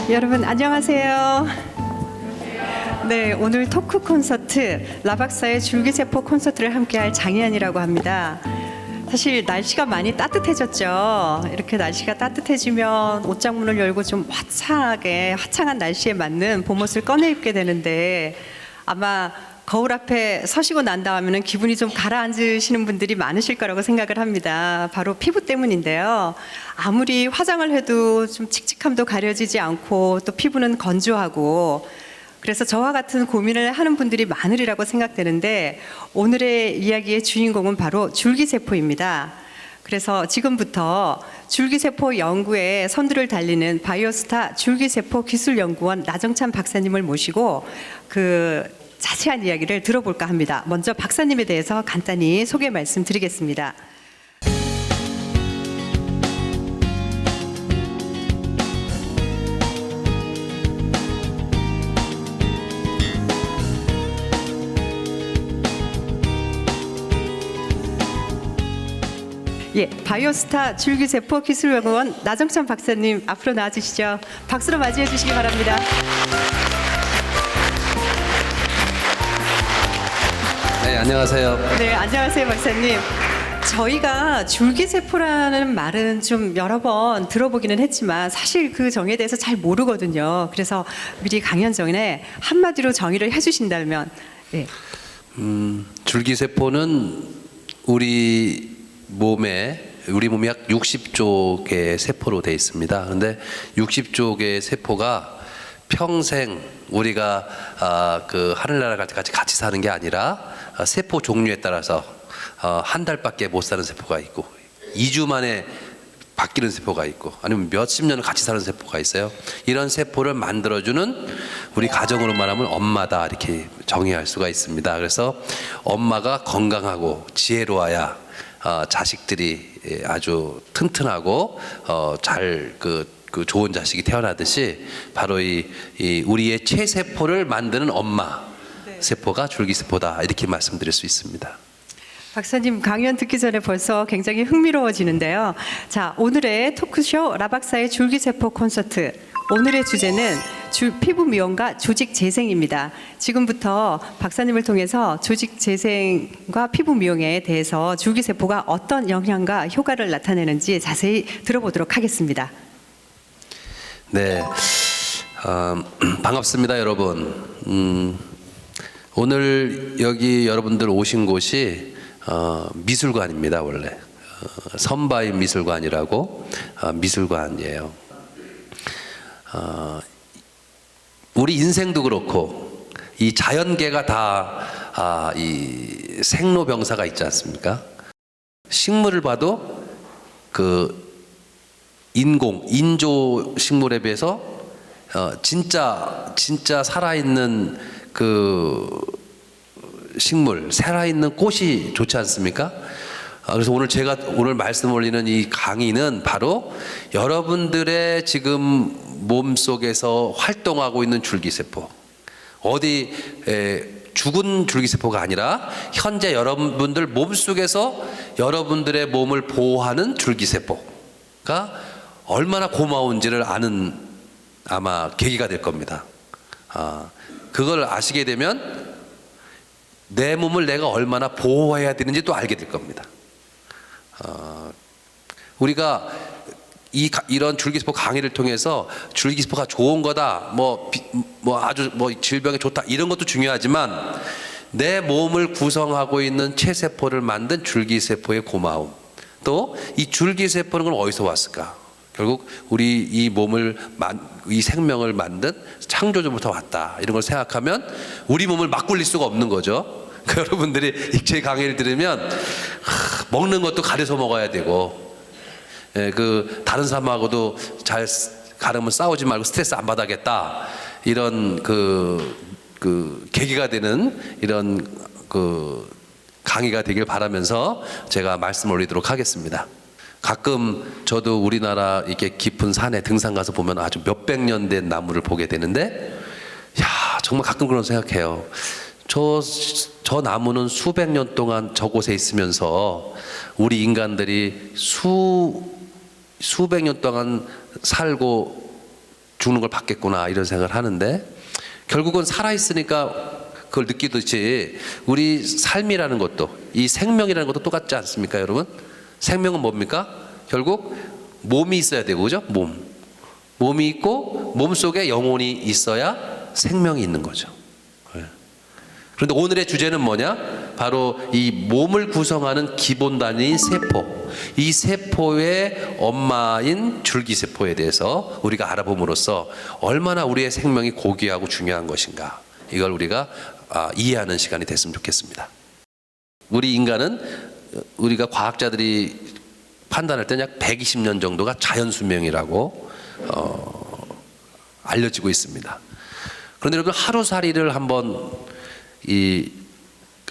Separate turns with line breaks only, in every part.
여러분 안녕하세요. 네, 오늘 토크 콘서트 라박사의 줄기세포 콘서트를 함께할 장희안이라고 합니다. 사실 날씨가 많이 따뜻해졌죠. 이렇게 날씨가 따뜻해지면 옷장문을 열고 좀 화창한 날씨에 맞는 봄옷을 꺼내 입게 되는데, 아마 거울 앞에 서시고 난 다음에는 기분이 좀 가라앉으시는 분들이 많으실 거라고 생각을 합니다. 바로 피부 때문인데요. 아무리 화장을 해도 좀 칙칙함도 가려지지 않고 또 피부는 건조하고, 그래서 저와 같은 고민을 하는 분들이 많으리라고 생각되는데, 오늘의 이야기의 주인공은 바로 줄기세포입니다. 그래서 지금부터 줄기세포 연구에 선두를 달리는 바이오스타 줄기세포 기술연구원 나정찬 박사님을 모시고 자세한 이야기를 들어볼까 합니다. 먼저 박사님에 대해서 간단히 소개 말씀드리겠습니다. 예, 바이오스타 줄기세포 기술연구원 나정찬 박사님 앞으로 나와주시죠. 박수로 맞이해 주시기 바랍니다.
네, 안녕하세요.
네, 안녕하세요, 박사님. 저희가 줄기세포라는 말은 좀 여러 번 들어보기는 했지만 사실 그 정의에 대해서 잘 모르거든요. 그래서 미리 강연 전에 한마디로 정의를 해주신다면. 네.
줄기세포는 우리 몸이 약 60조 개의 세포로 되어 있습니다. 그런데 60조 개의 세포가 평생 우리가 하늘나라 갈 때까지 같이 사는 게 아니라 세포 종류에 따라서 한 달밖에 못 사는 세포가 있고 2주 만에 바뀌는 세포가 있고 아니면 몇십 년을 같이 사는 세포가 있어요. 이런 세포를 만들어주는 우리 가정으로 말하면 엄마다 이렇게 정의할 수가 있습니다. 그래서 엄마가 건강하고 지혜로워야 자식들이 아주 튼튼하고 좋은 자식이 태어나듯이 바로 이 우리의 체세포를 만드는 엄마 세포가 줄기세포다, 이렇게 말씀드릴 수 있습니다.
박사님 강연 듣기 전에 벌써 굉장히 흥미로워지는데요. 자, 오늘의 토크쇼 라박사의 줄기세포 콘서트, 오늘의 주제는 피부 미용과 조직 재생입니다. 지금부터 박사님을 통해서 조직 재생과 피부 미용에 대해서 줄기세포가 어떤 영향과 효과를 나타내는지 자세히 들어보도록 하겠습니다.
네, 반갑습니다, 여러분. 오늘 여기 여러분들 오신 곳이 미술관입니다. 원래 선바이 미술관이라고 미술관이에요. 우리 인생도 그렇고 이 자연계가 다 이 생로병사가 있지 않습니까? 식물을 봐도 인조 식물에 비해서 진짜 살아있는 식물, 살아있는 꽃이 좋지 않습니까? 그래서 제가 오늘 말씀 올리는 이 강의는 바로 여러분들의 지금 몸속에서 활동하고 있는 줄기세포, 죽은 줄기세포가 아니라 현재 여러분들 몸속에서 여러분들의 몸을 보호하는 줄기세포가 얼마나 고마운지를 아는 아마 계기가 될 겁니다. 그걸 아시게 되면 내 몸을 내가 얼마나 보호해야 되는지 또 알게 될 겁니다. 우리가 이런 줄기세포 강의를 통해서 줄기세포가 좋은 거다, 아주 질병에 좋다, 이런 것도 중요하지만 내 몸을 구성하고 있는 체세포를 만든 줄기세포의 고마움, 또 이 줄기세포는 그럼 어디서 왔을까? 결국 우리 이 생명을 만든 창조주부터 왔다, 이런 걸 생각하면 우리 몸을 막 굴릴 수가 없는 거죠. 여러분들이 제 강의를 들으면 먹는 것도 가려서 먹어야 되고, 다른 사람하고도 잘 가르면 싸우지 말고 스트레스 안 받아야겠다, 이런 계기가 되는 이런 강의가 되길 바라면서 제가 말씀 올리도록 하겠습니다. 가끔 저도 우리나라 이렇게 깊은 산에 등산 가서 보면 아주 몇백 년 된 나무를 보게 되는데, 정말 가끔 그런 생각해요. 저 나무는 수백 년 동안 저곳에 있으면서 우리 인간들이 수백 년 동안 살고 죽는 걸 받겠구나 이런 생각을 하는데 결국은 살아있으니까 그걸 느끼듯이 우리 삶이라는 것도 이 생명이라는 것도 똑같지 않습니까 여러분? 생명은 뭡니까? 결국 몸이 있어야 되고 그죠? 몸이 있고 몸 속에 영혼이 있어야 생명이 있는 거죠. 그런데 오늘의 주제는 뭐냐? 바로 이 몸을 구성하는 기본 단위인 세포, 이 세포의 엄마인 줄기세포에 대해서 우리가 알아봄으로써 얼마나 우리의 생명이 고귀하고 중요한 것인가, 이걸 우리가 이해하는 시간이 됐으면 좋겠습니다. 우리 인간은 우리가 과학자들이 판단할 때는 약 120년 정도가 자연 수명이라고 알려지고 있습니다. 그런데 여러분 하루살이를 한번 이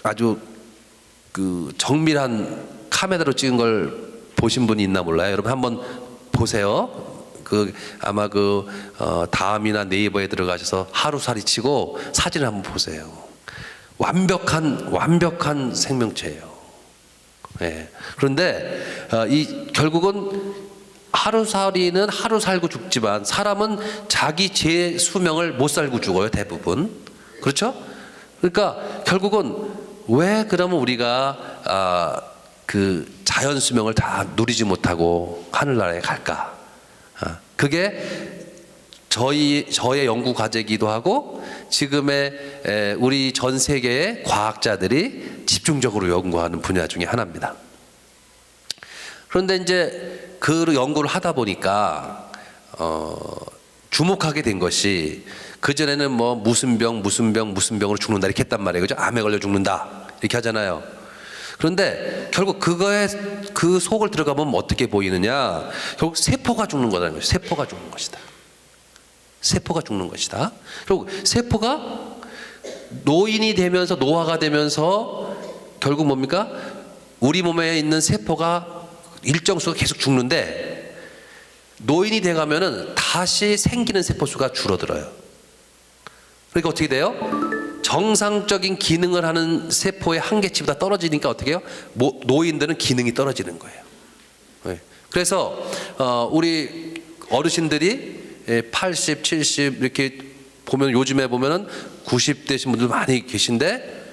아주 그 정밀한 카메라로 찍은 걸 보신 분이 있나 몰라요. 여러분 한번 보세요. 그 아마 그 다음이나 네이버에 들어가셔서 하루살이 치고 사진을 한번 보세요. 완벽한 생명체예요. 예. 그런데 이 결국은 하루살이는 하루 살고 죽지만 사람은 자기 제 수명을 못 살고 죽어요, 대부분. 그렇죠? 그러니까 결국은 왜 그러면 우리가 그 자연 수명을 다 누리지 못하고 하늘나라에 갈까? 그게 저의 연구 과제이기도 하고 지금의 우리 전 세계의 과학자들이 집중적으로 연구하는 분야 중에 하나입니다. 그런데 이제 그 연구를 하다 보니까 주목하게 된 것이, 그전에는 뭐 무슨 병으로 죽는다 이렇게 했단 말이에요. 그죠? 암에 걸려 죽는다 이렇게 하잖아요. 그런데 결국 그거에 그 속을 들어가 보면 어떻게 보이느냐? 결국 세포가 죽는 거라는 거죠. 세포가 죽는 것이다. 세포가 죽는 것이다. 결국 세포가 노인이 되면서 노화가 되면서 결국 뭡니까? 우리 몸에 있는 세포가 일정 수가 계속 죽는데 노인이 돼가면은 다시 생기는 세포 수가 줄어들어요. 그러니까 어떻게 돼요? 정상적인 기능을 하는 세포의 한계치보다 떨어지니까 어떻게 해요? 노인들은 기능이 떨어지는 거예요. 그래서 우리 어르신들이 80, 70 이렇게 보면 요즘에 보면은 90대신 분들 많이 계신데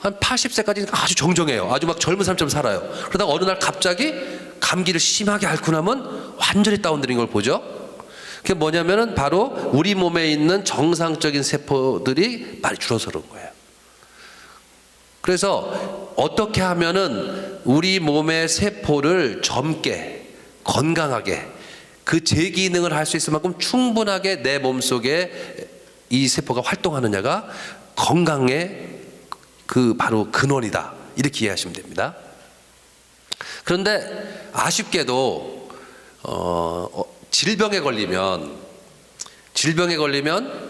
한 80세까지 아주 정정해요. 아주 막 젊은 사람처럼 살아요. 그러다가 어느 날 갑자기 감기를 심하게 앓고 나면 완전히 다운되는 걸 보죠. 그게 뭐냐면은 바로 우리 몸에 있는 정상적인 세포들이 많이 줄어서 그런 거예요. 그래서 어떻게 하면은 우리 몸의 세포를 젊게 건강하게 그 재기능을 할 수 있을 만큼 충분하게 내 몸속에 이 세포가 활동하느냐가 건강의 그 바로 근원이다, 이렇게 이해하시면 됩니다. 그런데 아쉽게도 질병에 걸리면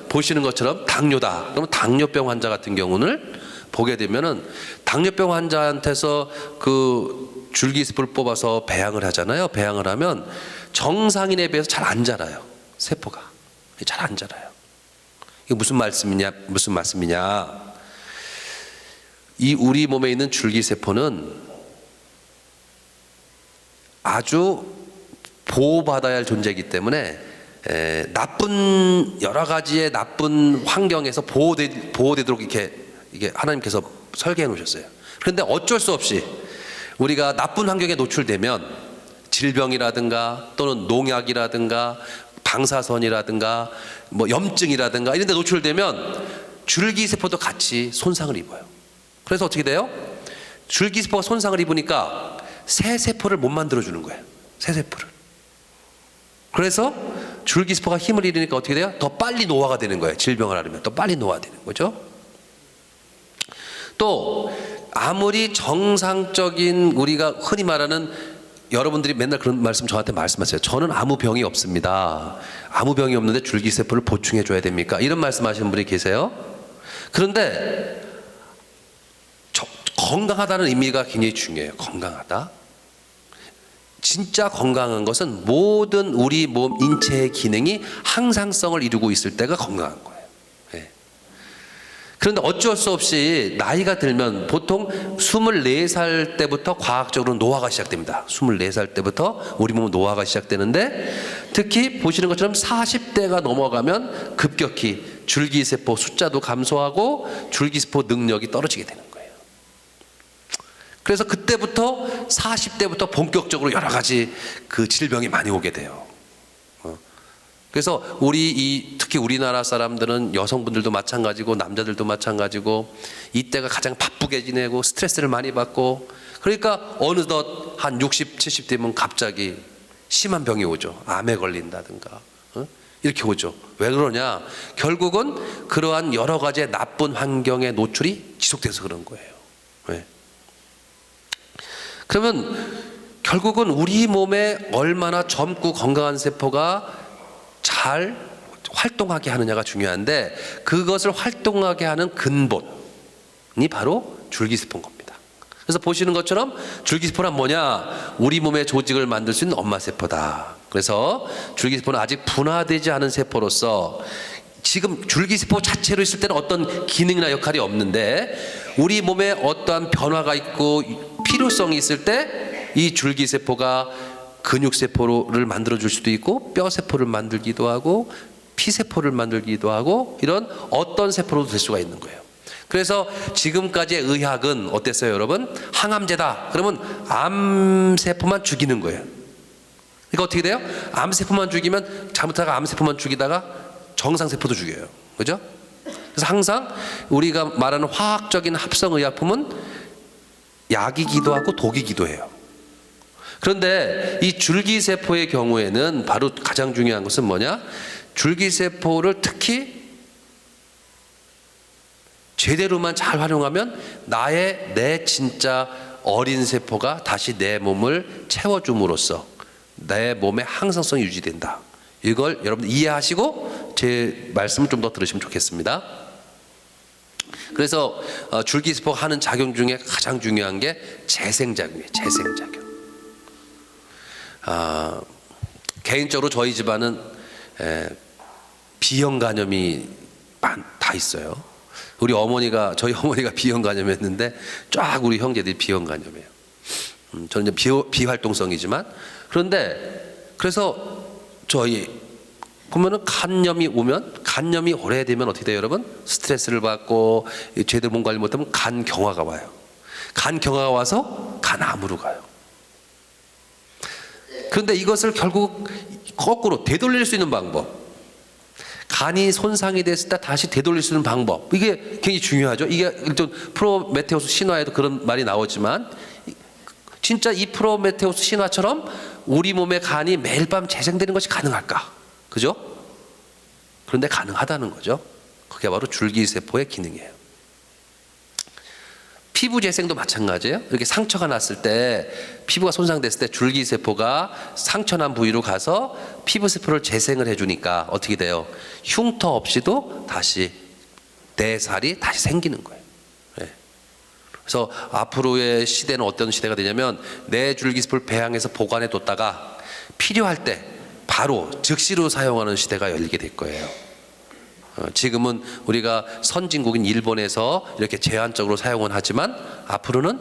보시는 것처럼 당뇨다. 그러면 당뇨병 환자 같은 경우는 보게 되면은 당뇨병 환자한테서 그 줄기세포를 뽑아서 배양을 하잖아요. 배양을 하면 정상인에 비해서 잘 안 자라요. 세포가 잘 안 자라요. 이게 무슨 말씀이냐? 이 우리 몸에 있는 줄기세포는 아주 보호받아야 할 존재이기 때문에 여러 가지의 나쁜 환경에서 보호되도록 이게 하나님께서 설계해 놓으셨어요. 그런데 어쩔 수 없이 우리가 나쁜 환경에 노출되면 질병이라든가 또는 농약이라든가 방사선이라든가 뭐 염증이라든가 이런 데 노출되면 줄기세포도 같이 손상을 입어요. 그래서 어떻게 돼요? 줄기세포가 손상을 입으니까 새 세포를 못 만들어주는 거예요. 새 세포를. 그래서 줄기세포가 힘을 잃으니까 어떻게 돼요? 더 빨리 노화가 되는 거예요. 질병을 앓으면 더 빨리 노화되는 거죠. 또 아무리 정상적인 우리가 흔히 말하는, 여러분들이 맨날 그런 말씀 저한테 말씀하세요. 저는 아무 병이 없습니다. 아무 병이 없는데 줄기세포를 보충해 줘야 됩니까? 이런 말씀하시는 분이 계세요. 그런데 건강하다는 의미가 굉장히 중요해요. 건강하다. 진짜 건강한 것은 모든 우리 몸 인체의 기능이 항상성을 이루고 있을 때가 건강한 거예요. 그런데 어쩔 수 없이 나이가 들면 보통 24살 때부터 과학적으로 노화가 시작됩니다. 24살 때부터 우리 몸은 노화가 시작되는데 특히 보시는 것처럼 40대가 넘어가면 급격히 줄기세포 숫자도 감소하고 줄기세포 능력이 떨어지게 되는 거예요. 그래서 그때부터 40대부터 본격적으로 여러 가지 그 질병이 많이 오게 돼요. 그래서 특히 우리나라 사람들은 여성분들도 마찬가지고 남자들도 마찬가지고 이때가 가장 바쁘게 지내고 스트레스를 많이 받고 그러니까 어느덧 한 60, 70대면 갑자기 심한 병이 오죠. 암에 걸린다든가 이렇게 오죠. 왜 그러냐? 결국은 그러한 여러 가지의 나쁜 환경의 노출이 지속돼서 그런 거예요. 왜? 그러면 결국은 우리 몸에 얼마나 젊고 건강한 세포가 잘 활동하게 하느냐가 중요한데 그것을 활동하게 하는 근본이 바로 줄기세포인 겁니다. 그래서 보시는 것처럼 줄기세포란 뭐냐? 우리 몸의 조직을 만들 수 있는 엄마세포다. 그래서 줄기세포는 아직 분화되지 않은 세포로서 지금 줄기세포 자체로 있을 때는 어떤 기능이나 역할이 없는데 우리 몸에 어떠한 변화가 있고 필요성이 있을 때 이 줄기세포가 근육세포를 만들어줄 수도 있고 뼈세포를 만들기도 하고 피세포를 만들기도 하고 이런 어떤 세포로도 될 수가 있는 거예요. 그래서 지금까지의 의학은 어땠어요 여러분? 항암제다 그러면 암세포만 죽이는 거예요. 그러니까 어떻게 돼요? 암세포만 죽이면 잘못하다가 암세포만 죽이다가 정상세포도 죽여요. 그죠? 그래서 항상 우리가 말하는 화학적인 합성의약품은 약이기도 하고 독이기도 해요. 그런데 이 줄기세포의 경우에는 바로 가장 중요한 것은 뭐냐? 줄기세포를 특히 제대로만 잘 활용하면 내 진짜 어린 세포가 다시 내 몸을 채워줌으로써 내 몸의 항상성이 유지된다. 이걸 여러분 이해하시고 제 말씀을 좀 더 들으시면 좋겠습니다. 그래서 줄기세포가 하는 작용 중에 가장 중요한 게 재생작용이에요. 재생작용. 개인적으로 저희 집안은 B형 간염이 다 있어요. 저희 어머니가 B형 간염이었는데 쫙 우리 형제들이 B형 간염이에요. 저는 이제 비활동성이지만 그래서 저희 보면은 간염이 오래되면 어떻게 돼요 여러분? 스트레스를 받고 제대로 몸 관리 못하면 간 경화가 와요. 간 경화가 와서 간암으로 가요. 그런데 이것을 결국 거꾸로 되돌릴 수 있는 방법, 간이 손상이 됐을 때 다시 되돌릴 수 있는 방법, 이게 굉장히 중요하죠. 이게 일단 프로메테우스 신화에도 그런 말이 나오지만 진짜 이 프로메테우스 신화처럼 우리 몸의 간이 매일 밤 재생되는 것이 가능할까? 그죠? 그런데 가능하다는 거죠. 그게 바로 줄기세포의 기능이에요. 피부 재생도 마찬가지예요. 이렇게 상처가 났을 때 피부가 손상됐을 때 줄기세포가 상처난 부위로 가서 피부세포를 재생을 해주니까 어떻게 돼요? 흉터 없이도 다시 내 살이 다시 생기는 거예요. 네. 그래서 앞으로의 시대는 어떤 시대가 되냐면 내 줄기세포를 배양해서 보관해 뒀다가 필요할 때 바로 즉시로 사용하는 시대가 열리게 될 거예요. 지금은 우리가 선진국인 일본에서 이렇게 제한적으로 사용은 하지만 앞으로는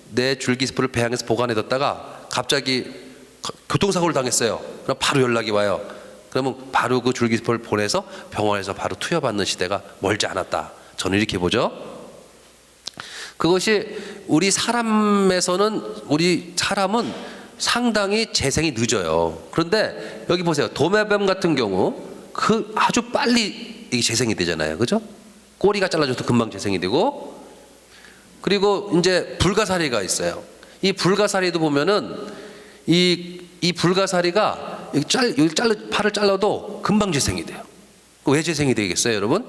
내 줄기세포를 배양해서 보관해뒀다가 갑자기 교통사고를 당했어요. 그럼 바로 연락이 와요. 그러면 바로 그 줄기세포를 보내서 병원에서 바로 투여받는 시대가 멀지 않았다. 저는 이렇게 보죠. 그것이 우리 사람은 상당히 재생이 늦어요. 그런데 여기 보세요. 도마뱀 같은 경우 아주 빨리 이게 재생이 되잖아요. 그죠? 꼬리가 잘라져도 금방 재생이 되고, 그리고 이제 불가사리가 있어요. 이 불가사리도 보면은 이 불가사리가 팔을 잘라도 금방 재생이 돼요. 왜 재생이 되겠어요, 여러분?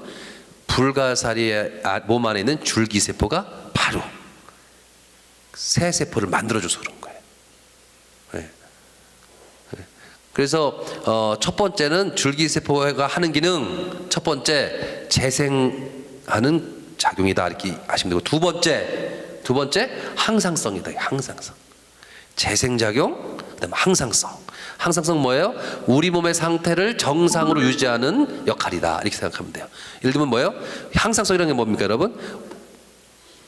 불가사리의 몸 안에 있는 줄기세포가 바로 새 세포를 만들어줘서 그런 거예요. 네. 그래서 첫 번째는 줄기세포가 하는 기능, 첫 번째 재생하는 작용이다 이렇게 아시면 되고, 두 번째 항상성이다. 항상성. 재생작용, 그다음에 항상성 뭐예요? 우리 몸의 상태를 정상으로 유지하는 역할이다 이렇게 생각하면 돼요. 예를 들면 뭐예요? 항상성이라는 게 뭡니까 여러분?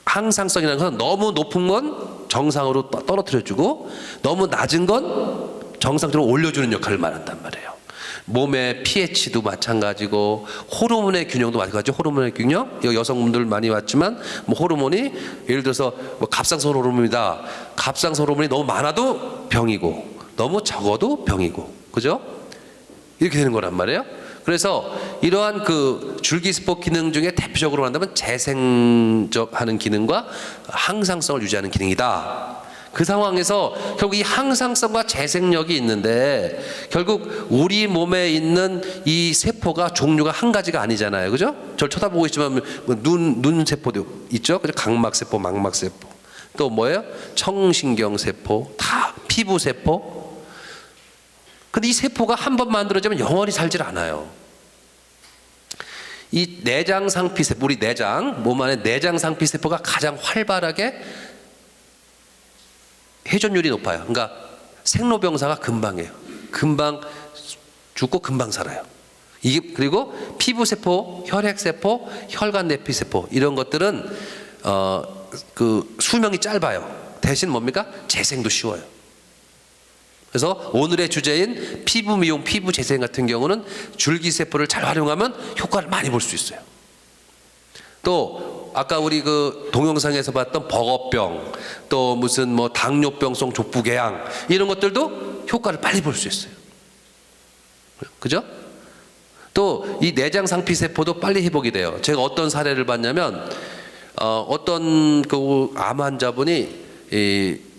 항상성이라는 것은 너무 높은 건 정상으로 떨어뜨려주고 너무 낮은 건 정상적으로 올려주는 역할을 말한단 말이에요. 몸의 pH도 마찬가지고 호르몬의 균형도 마찬가지죠. 호르몬의 균형. 이거 여성분들 많이 왔지만 뭐 호르몬이 예를 들어서 뭐 갑상선 호르몬이다. 갑상선 호르몬이 너무 많아도 병이고 너무 적어도 병이고, 그죠? 이렇게 되는 거란 말이에요. 그래서 이러한 그 줄기세포 기능 중에 대표적으로 한다면 재생하는 기능과 항상성을 유지하는 기능이다. 그 상황에서 결국 이 항상성과 재생력이 있는데 결국 우리 몸에 있는 이 세포가 종류가 한 가지가 아니잖아요, 그죠? 저를 쳐다보고 있지만 눈 세포도 있죠, 그죠? 각막 세포, 망막 세포, 또 뭐예요? 청신경 세포, 다 피부 세포. 근데 이 세포가 한 번 만들어지면 영원히 살질 않아요. 이 내장 상피 세포, 우리 내장, 몸 안에 내장 상피 세포가 가장 활발하게 회전율이 높아요. 그러니까 생로병사가 금방이에요. 금방 죽고 금방 살아요. 이게 그리고 피부 세포, 혈액 세포, 혈관 내피 세포 이런 것들은 그 수명이 짧아요. 대신 뭡니까? 재생도 쉬워요. 그래서 오늘의 주제인 피부 미용, 피부 재생 같은 경우는 줄기세포를 잘 활용하면 효과를 많이 볼 수 있어요. 또 아까 우리 그 동영상에서 봤던 버거병, 또 무슨 뭐 당뇨병성 족부궤양 이런 것들도 효과를 빨리 볼 수 있어요. 그죠? 또 이 내장 상피 세포도 빨리 회복이 돼요. 제가 어떤 사례를 봤냐면 어떤 그 암 환자분이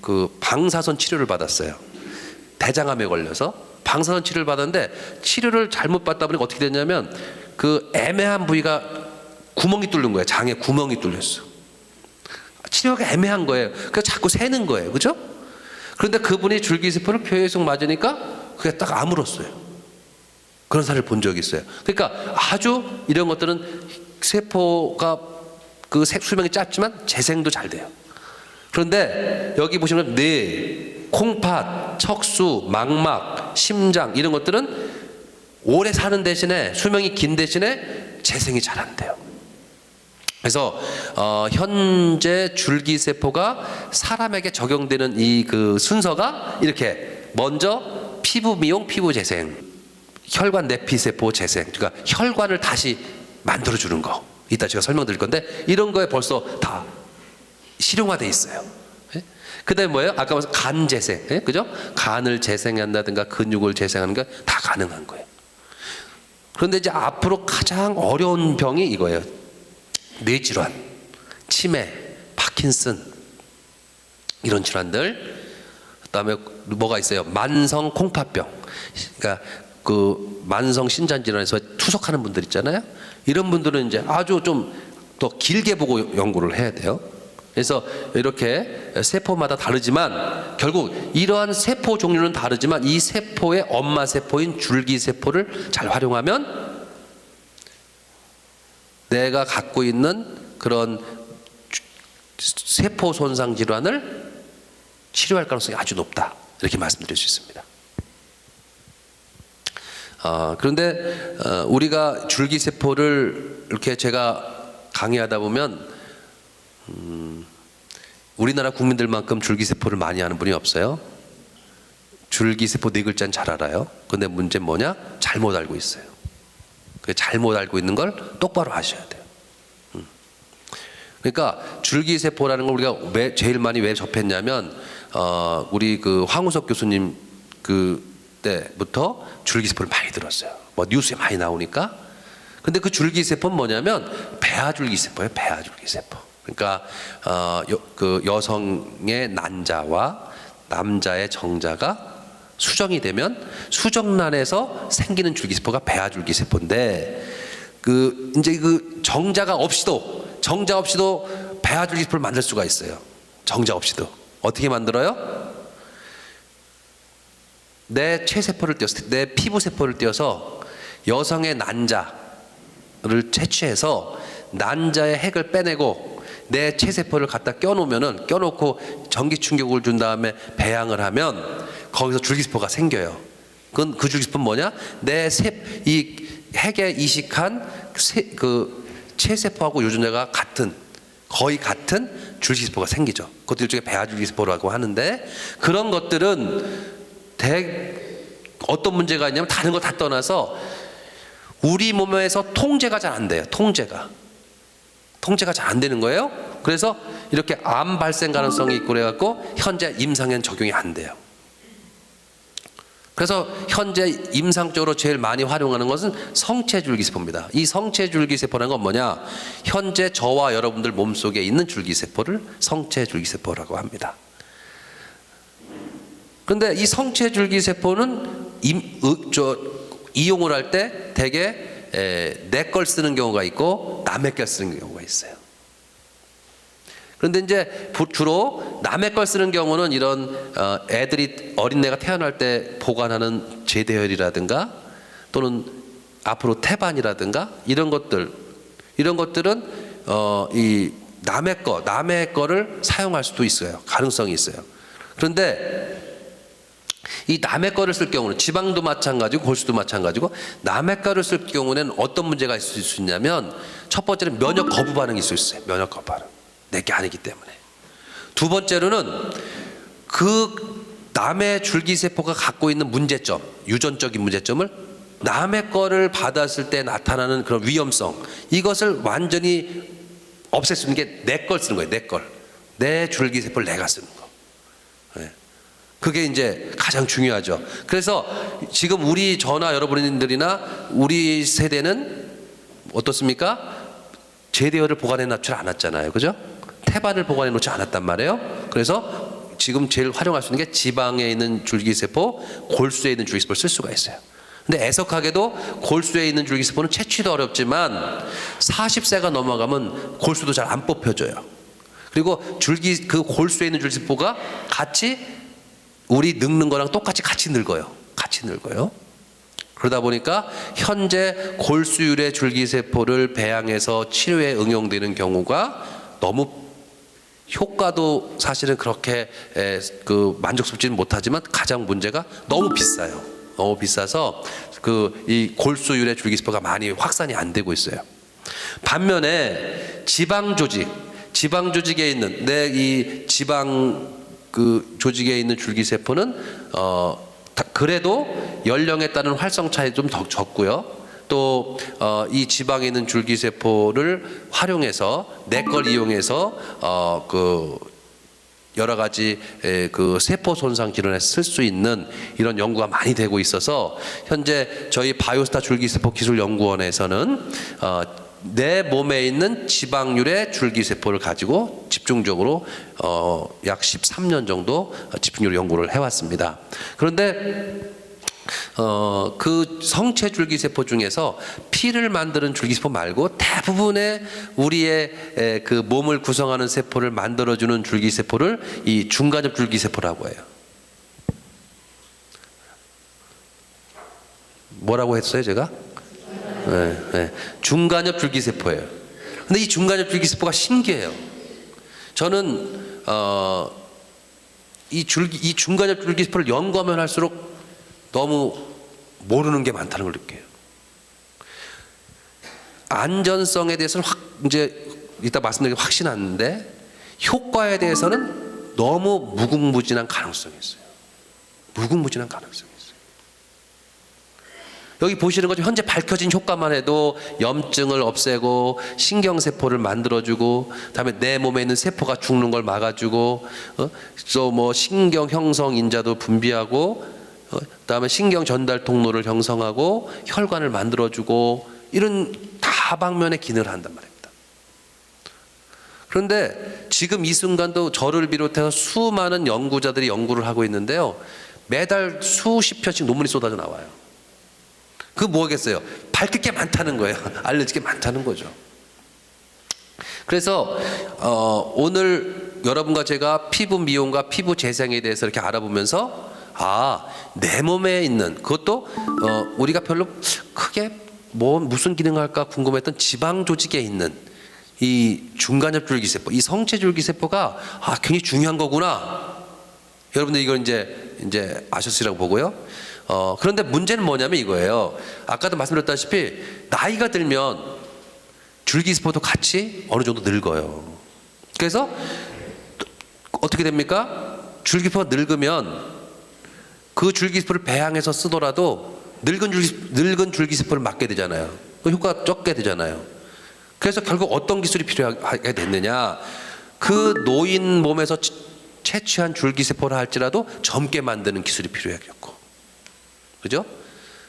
그 방사선 치료를 받았어요. 대장암에 걸려서 방사선 치료를 받았는데 치료를 잘못 받다 보니까 어떻게 됐냐면 그 애매한 부위가 구멍이 뚫린 거예요. 장에 구멍이 뚫렸어. 치료가 애매한 거예요. 그래서 자꾸 새는 거예요. 그죠? 그런데 그분이 줄기세포를 계속 맞으니까 그게 딱 아물었어요. 그런 사례를 본 적이 있어요. 그러니까 아주 이런 것들은 세포가 그 수명이 짧지만 재생도 잘 돼요. 그런데 여기 보시면 뇌, 콩팥, 척수, 망막, 심장 이런 것들은 오래 사는 대신에 수명이 긴 대신에 재생이 잘 안 돼요. 그래서 현재 줄기세포가 사람에게 적용되는 이 그 순서가 이렇게 먼저 피부 미용, 피부 재생, 혈관 내피세포 재생, 그러니까 혈관을 다시 만들어주는 거. 이따 제가 설명드릴 건데 이런 거에 벌써 다 실용화돼 있어요. 그다음에 뭐예요? 아까 말씀 간 재생, 그죠? 간을 재생한다든가 근육을 재생하는 게 다 가능한 거예요. 그런데 이제 앞으로 가장 어려운 병이 이거예요. 뇌질환, 치매, 파킨슨 이런 질환들. 그다음에 뭐가 있어요? 만성 콩팥병. 그러니까 그 만성 신장 질환에서 투석하는 분들 있잖아요. 이런 분들은 이제 아주 좀 더 길게 보고 연구를 해야 돼요. 그래서 이렇게 세포마다 다르지만 결국 이러한 세포 종류는 다르지만 이 세포의 엄마 세포인 줄기세포를 잘 활용하면 내가 갖고 있는 그런 세포 손상 질환을 치료할 가능성이 아주 높다. 이렇게 말씀드릴 수 있습니다. 그런데 우리가 줄기세포를 이렇게 제가 강의하다 보면 우리나라 국민들만큼 줄기세포를 많이 아는 분이 없어요. 줄기세포 네 글자는 잘 알아요. 근데 문제는 뭐냐? 잘못 알고 있어요. 그 잘못 알고 있는 걸 똑바로 하셔야 돼요. 그러니까 줄기세포라는 걸 우리가 제일 많이 왜 접했냐면 우리 그 황우석 교수님 그 때부터 줄기세포를 많이 들었어요. 뭐 뉴스에 많이 나오니까. 근데 그 줄기세포는 뭐냐면 배아줄기세포예요. 배아줄기세포. 그러니까 그 여성의 난자와 남자의 정자가 수정이 되면 수정란에서 생기는 줄기세포가 배아줄기세포인데 그 이제 그 정자 없이도 배아줄기세포를 만들 수가 있어요. 정자 없이도. 어떻게 만들어요? 내 체세포를 띄어서 내 피부세포를 띄어서 여성의 난자를 채취해서 난자의 핵을 빼내고 내 체세포를 갖다 껴놓고 전기 충격을 준 다음에 배양을 하면 거기서 줄기세포가 생겨요. 그 줄기세포는 뭐냐? 이 핵에 이식한 그 체세포하고 유전자가 거의 같은 줄기세포가 생기죠. 그것도 일종의 배아줄기세포라고 하는데 그런 것들은 어떤 문제가 있냐면 다른 거 다 떠나서 우리 몸에서 통제가 잘 안 돼요. 통제가 잘 안 되는 거예요. 그래서 이렇게 암 발생 가능성이 있고 그래갖고 현재 임상엔 적용이 안 돼요. 그래서 현재 임상적으로 제일 많이 활용하는 것은 성체줄기세포입니다. 이 성체줄기세포라는 건 뭐냐? 현재 저와 여러분들 몸속에 있는 줄기세포를 성체줄기세포라고 합니다. 그런데 이 성체줄기세포는 이용을 할 때 대개 내 걸 쓰는 경우가 있고 남의 걸 쓰는 경우가 있어요. 그런데 이제 주로 남의 걸 쓰는 경우는 이런 어린애가 태어날 때 보관하는 제대혈이라든가 또는 앞으로 태반이라든가 이런 것들은 이 남의 거를 사용할 수도 있어요. 가능성이 있어요. 그런데 이 남의 거를 쓸 경우는 지방도 마찬가지고 골수도 마찬가지고 남의 거를 쓸 경우는 어떤 문제가 있을 수 있냐면 첫 번째는 면역 거부 반응이 있을 수 있어요. 면역 거부 반응. 내게 아니기 때문에. 두 번째로는 그 남의 줄기세포가 갖고 있는 문제점, 유전적인 문제점을 남의 거를 받았을 때 나타나는 그런 위험성, 이것을 완전히 없앨 수 있는 게 내 걸 쓰는 거예요. 내 걸. 내 줄기세포를 내가 쓰는 거. 네. 그게 이제 가장 중요하죠. 그래서 지금 우리 저나 여러분들이나 우리 세대는 어떻습니까? 제대혈을 보관해 놓지 않았잖아요. 그죠? 태반을 보관해 놓지 않았단 말이에요. 그래서 지금 제일 활용할 수 있는 게 지방에 있는 줄기세포, 골수에 있는 줄기세포를 쓸 수가 있어요. 근데 애석하게도 골수에 있는 줄기세포는 채취도 어렵지만 40세가 넘어가면 골수도 잘 안 뽑혀져요. 그리고 그 골수에 있는 줄기세포가 같이 우리 늙는 거랑 똑같이 같이 늙어요. 그러다 보니까 현재 골수율의 줄기세포를 배양해서 치료에 응용되는 경우가 너무 효과도 사실은 그렇게 만족스럽지는 못하지만 가장 문제가 너무 비싸요. 너무 비싸서 이 골수율의 줄기세포가 많이 확산이 안 되고 있어요. 반면에 지방 조직에 있는 이 지방 조직에 있는 줄기세포는 그래도 연령에 따른 활성 차이 좀 더 적고요. 또 이 지방에 있는 줄기세포를 활용해서 내 걸 이용해서 여러 가지 세포 손상 질환에 쓸 수 있는 이런 연구가 많이 되고 있어서 현재 저희 바이오스타 줄기세포 기술연구원에서는 내 몸에 있는 지방률의 줄기세포를 가지고 집중적으로 약 13년 정도 집중적으로 연구를 해왔습니다. 그런데 그 성체 줄기세포 중에서 피를 만드는 줄기세포 말고 대부분의 우리의 그 몸을 구성하는 세포를 만들어주는 줄기세포를 이 중간엽 줄기세포라고 해요. 뭐라고 했어요, 제가? 네. 중간엽 줄기세포예요. 근데 이 중간엽 줄기세포가 신기해요. 저는 이 중간엽 줄기세포를 연구하면 할수록 너무 모르는 게 많다는 걸 느껴요. 안전성에 대해서는 이제 이따 말씀드리기 확신하는데 효과에 대해서는 너무 무궁무진한 가능성이 있어요. 여기 보시는 것처럼 현재 밝혀진 효과만 해도 염증을 없애고 신경세포를 만들어주고 그다음에 내 몸에 있는 세포가 죽는 걸 막아주고 또 뭐 신경 형성 인자도 분비하고 그다음에 신경 전달 통로를 형성하고 혈관을 만들어주고 이런 다방면의 기능을 한단 말입니다. 그런데 지금 이 순간도 저를 비롯해서 수많은 연구자들이 연구를 하고 있는데요. 매달 수십 편씩 논문이 쏟아져 나와요. 그 뭐겠어요? 밝힐 게 많다는 거예요. 알려질 게 많다는 거죠. 그래서 오늘 여러분과 제가 피부 미용과 피부 재생에 대해서 이렇게 알아보면서 내 몸에 있는 그것도 우리가 별로 크게 무슨 기능을 할까 궁금했던 지방 조직에 있는 이 중간엽 줄기세포, 이 성체 줄기세포가 굉장히 중요한 거구나. 여러분들 이걸 이제 아셨으리라고 보고요. 그런데 문제는 뭐냐면 이거예요. 아까도 말씀드렸다시피 나이가 들면 줄기세포도 같이 어느 정도 늙어요. 그래서 어떻게 됩니까? 줄기세포가 늙으면 그 줄기세포를 배양해서 쓰더라도 늙은 줄기세포를 막게 되잖아요. 그 효과가 적게 되잖아요. 그래서 결국 어떤 기술이 필요하게 됐느냐? 그 노인 몸에서 채취한 줄기세포를 할지라도 젊게 만드는 기술이 필요하겠고, 그죠?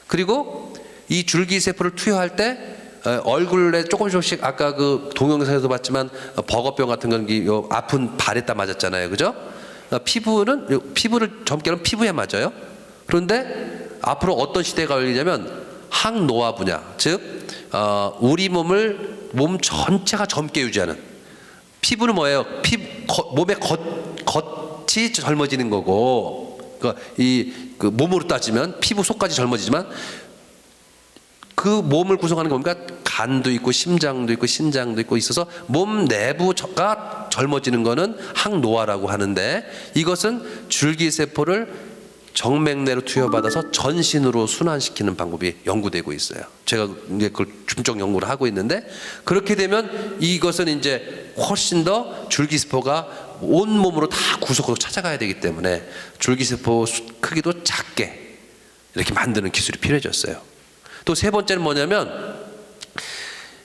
그리고 이 줄기세포를 투여할 때 얼굴에 조금씩 아까 그 동영상에서 봤지만 버거병 같은 건 요 아픈 발에다 맞았잖아요, 그죠? 피부를 젊게 하면 피부에 맞아요. 그런데 앞으로 어떤 시대가 열리냐면 항노화 분야, 즉 우리 몸 전체가 젊게 유지하는. 피부는 뭐예요? 몸의 겉이 젊어지는 거고, 그 몸으로 따지면 피부 속까지 젊어지지만 그 몸을 구성하는 게 뭡니까? 간도 있고 심장도 있고 신장도 있고 있어서 몸 내부가 젊어지는 거는 항노화라고 하는데, 이것은 줄기세포를 정맥내로 투여받아서 전신으로 순환시키는 방법이 연구되고 있어요. 제가 이제 그걸 중점 연구를 하고 있는데, 그렇게 되면 이것은 이제 훨씬 더 줄기세포가 온 몸으로 다 구석구석 찾아가야 되기 때문에 줄기세포 크기도 작게 이렇게 만드는 기술이 필요해졌어요. 또 세 번째는 뭐냐면,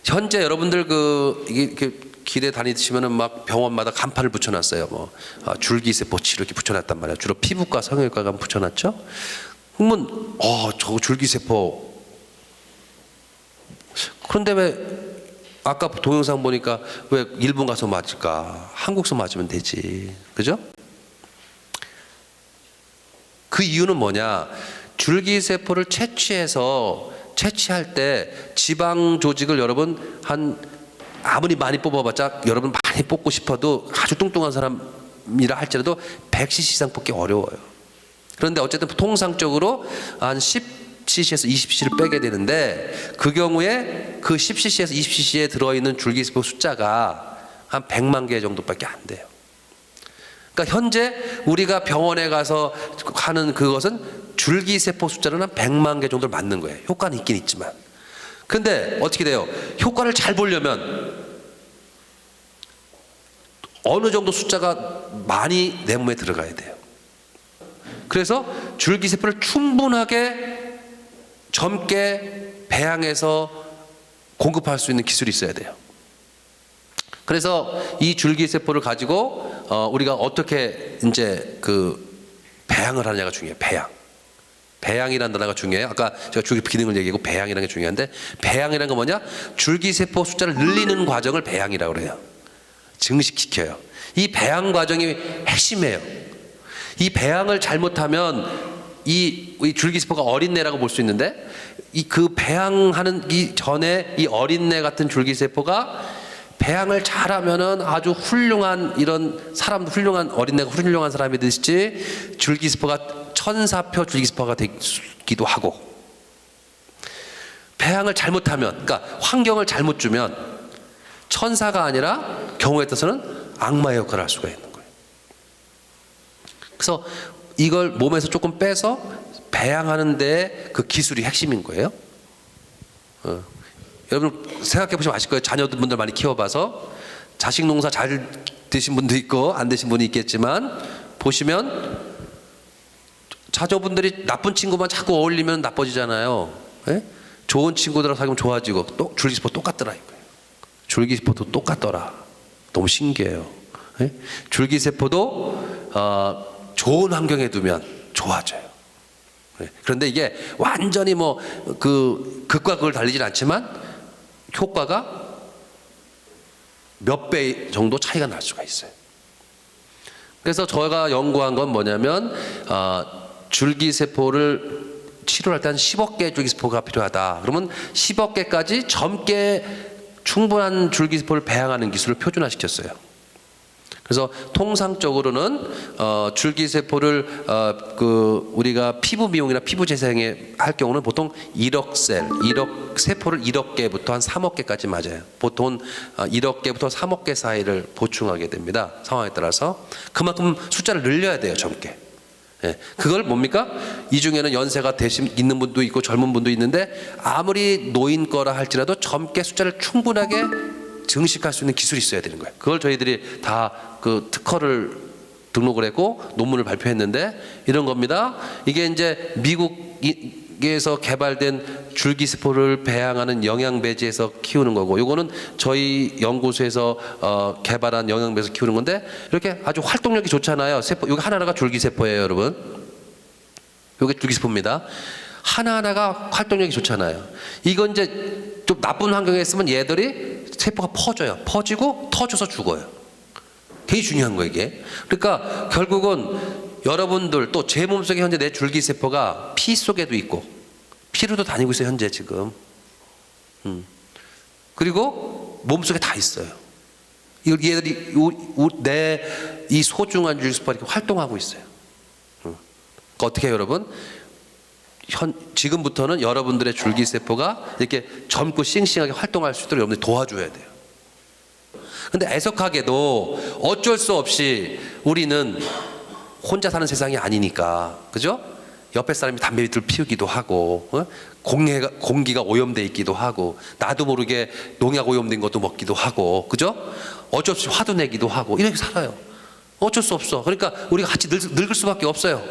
현재 여러분들 이게 길에 다니시면은 막 병원마다 간판을 붙여놨어요. 줄기세포 치료 이렇게 붙여놨단 말이에요. 주로 피부과, 성형외과가 붙여놨죠. 그러면 저 줄기세포. 그런데 왜 아까 동영상 보니까 왜 일본 가서 맞을까? 한국서 맞으면 되지, 그죠? 그 이유는 뭐냐? 줄기세포를 채취할 때 지방 조직을 여러분 아무리 많이 뽑아봤자 여러분 많이 뽑고 싶어도 아주 뚱뚱한 사람이라 할지라도 100cc 이상 뽑기 어려워요. 그런데 어쨌든 통상적으로 한 10cc에서 20cc를 빼게 되는데, 그 경우에 그 10cc에서 20cc에 들어있는 줄기세포 숫자가 한 100만 개 정도밖에 안 돼요. 그러니까 현재 우리가 병원에 가서 하는 그것은 줄기세포 숫자는 한 100만 개 정도를 맞는 거예요. 효과는 있긴 있지만. 근데 어떻게 돼요? 효과를 잘 보려면 어느 정도 숫자가 많이 내 몸에 들어가야 돼요. 그래서 줄기세포를 충분하게 젊게 배양해서 공급할 수 있는 기술이 있어야 돼요. 그래서 이 줄기세포를 가지고 우리가 어떻게 이제 배양을 하느냐가 중요해요. 배양이라는 단어가 중요해요. 아까 제가 줄기세포 기능을 얘기하고 배양이라는 게 중요한데, 배양이라는 건 뭐냐? 줄기세포 숫자를 늘리는 과정을 배양이라고 그래요. 증식시켜요. 이 배양 과정이 핵심이에요. 이 배양을 잘못하면 이 줄기세포가 어린내라고 볼 수 있는데, 그 배양하는 전에 이 어린내 같은 줄기세포가 배양을 잘하면은 아주 훌륭한 훌륭한 어린내가 훌륭한 사람이 되듯이 줄기세포가 천사표 줄기세포가 되기도 하고, 배양을 잘못하면, 그러니까 환경을 잘못 주면 천사가 아니라 경우에 따라서는 악마의 역할을 할 수가 있는 거예요. 그래서 이걸 몸에서 조금 빼서 배양하는 데 그 기술이 핵심인 거예요. 여러분 생각해 보시면 아실 거예요. 자녀분들 많이 키워봐서 자식 농사 잘 되신 분도 있고 안 되신 분이 있겠지만, 보시면 자녀분들이 나쁜 친구만 자꾸 어울리면 나빠지잖아요. 예? 좋은 친구들하고 사귀면 좋아지고. 또 줄기세포 똑같더라 이거예요. 줄기세포도 똑같더라. 너무 신기해요. 예? 줄기세포도 좋은 환경에 두면 좋아져요. 예? 그런데 이게 완전히 극과 극을 달리진 않지만 효과가 몇 배 정도 차이가 날 수가 있어요. 그래서 저희가 연구한 건 뭐냐면, 줄기세포를 치료할 때 한 10억 개의 줄기세포가 필요하다. 그러면 10억 개까지 젊게 충분한 줄기세포를 배양하는 기술을 표준화시켰어요. 그래서 통상적으로는 줄기세포를 우리가 피부 미용이나 피부 재생에 할 경우는 보통 1억 세포를 1억 개부터 한 3억 개까지 맞아요. 보통 1억 개부터 3억 개 사이를 보충하게 됩니다. 상황에 따라서. 그만큼 숫자를 늘려야 돼요, 젊게. 예, 그걸 뭡니까? 이 중에는 연세가 있는 분도 있고 젊은 분도 있는데, 아무리 노인 거라 할지라도 젊게 숫자를 충분하게 증식할 수 있는 기술이 있어야 되는 거예요. 그걸 저희들이 다 특허를 등록을 했고 논문을 발표했는데 이런 겁니다. 이게 이제 미국에서 개발된 줄기세포를 배양하는 영양배지에서 키우는 거고, 요거는 저희 연구소에서 개발한 영양배에서 키우는 건데 이렇게 아주 활동력이 좋잖아요. 세포, 요게 하나하나가 줄기세포예요, 여러분. 요게 줄기세포입니다. 하나하나가 활동력이 좋잖아요. 이건 이제 좀 나쁜 환경에 있으면 얘들이 세포가 퍼져요. 퍼지고 터져서 죽어요. 되게 중요한 거예요, 이게. 그러니까 결국은 여러분들 또 제 몸속에 현재 내 줄기세포가 피 속에도 있고 피로도 다니고 있어요, 현재 지금. 그리고 몸속에 다 있어요. 얘들이 내 이 소중한 줄기세포가 이렇게 활동하고 있어요. 그러니까 어떻게 해요, 여러분? 지금부터는 여러분들의 줄기세포가 이렇게 젊고 싱싱하게 활동할 수 있도록 여러분들이 도와줘야 돼요. 근데 애석하게도 어쩔 수 없이 우리는 혼자 사는 세상이 아니니까, 그죠? 옆에 사람이 담배 밑을 피우기도 하고, 공기가 오염돼 있기도 하고, 나도 모르게 농약 오염된 것도 먹기도 하고, 그죠? 어쩔 수 없이 화도 내기도 하고, 이렇게 살아요. 어쩔 수 없어. 그러니까 우리가 같이 늙을 수밖에 없어요.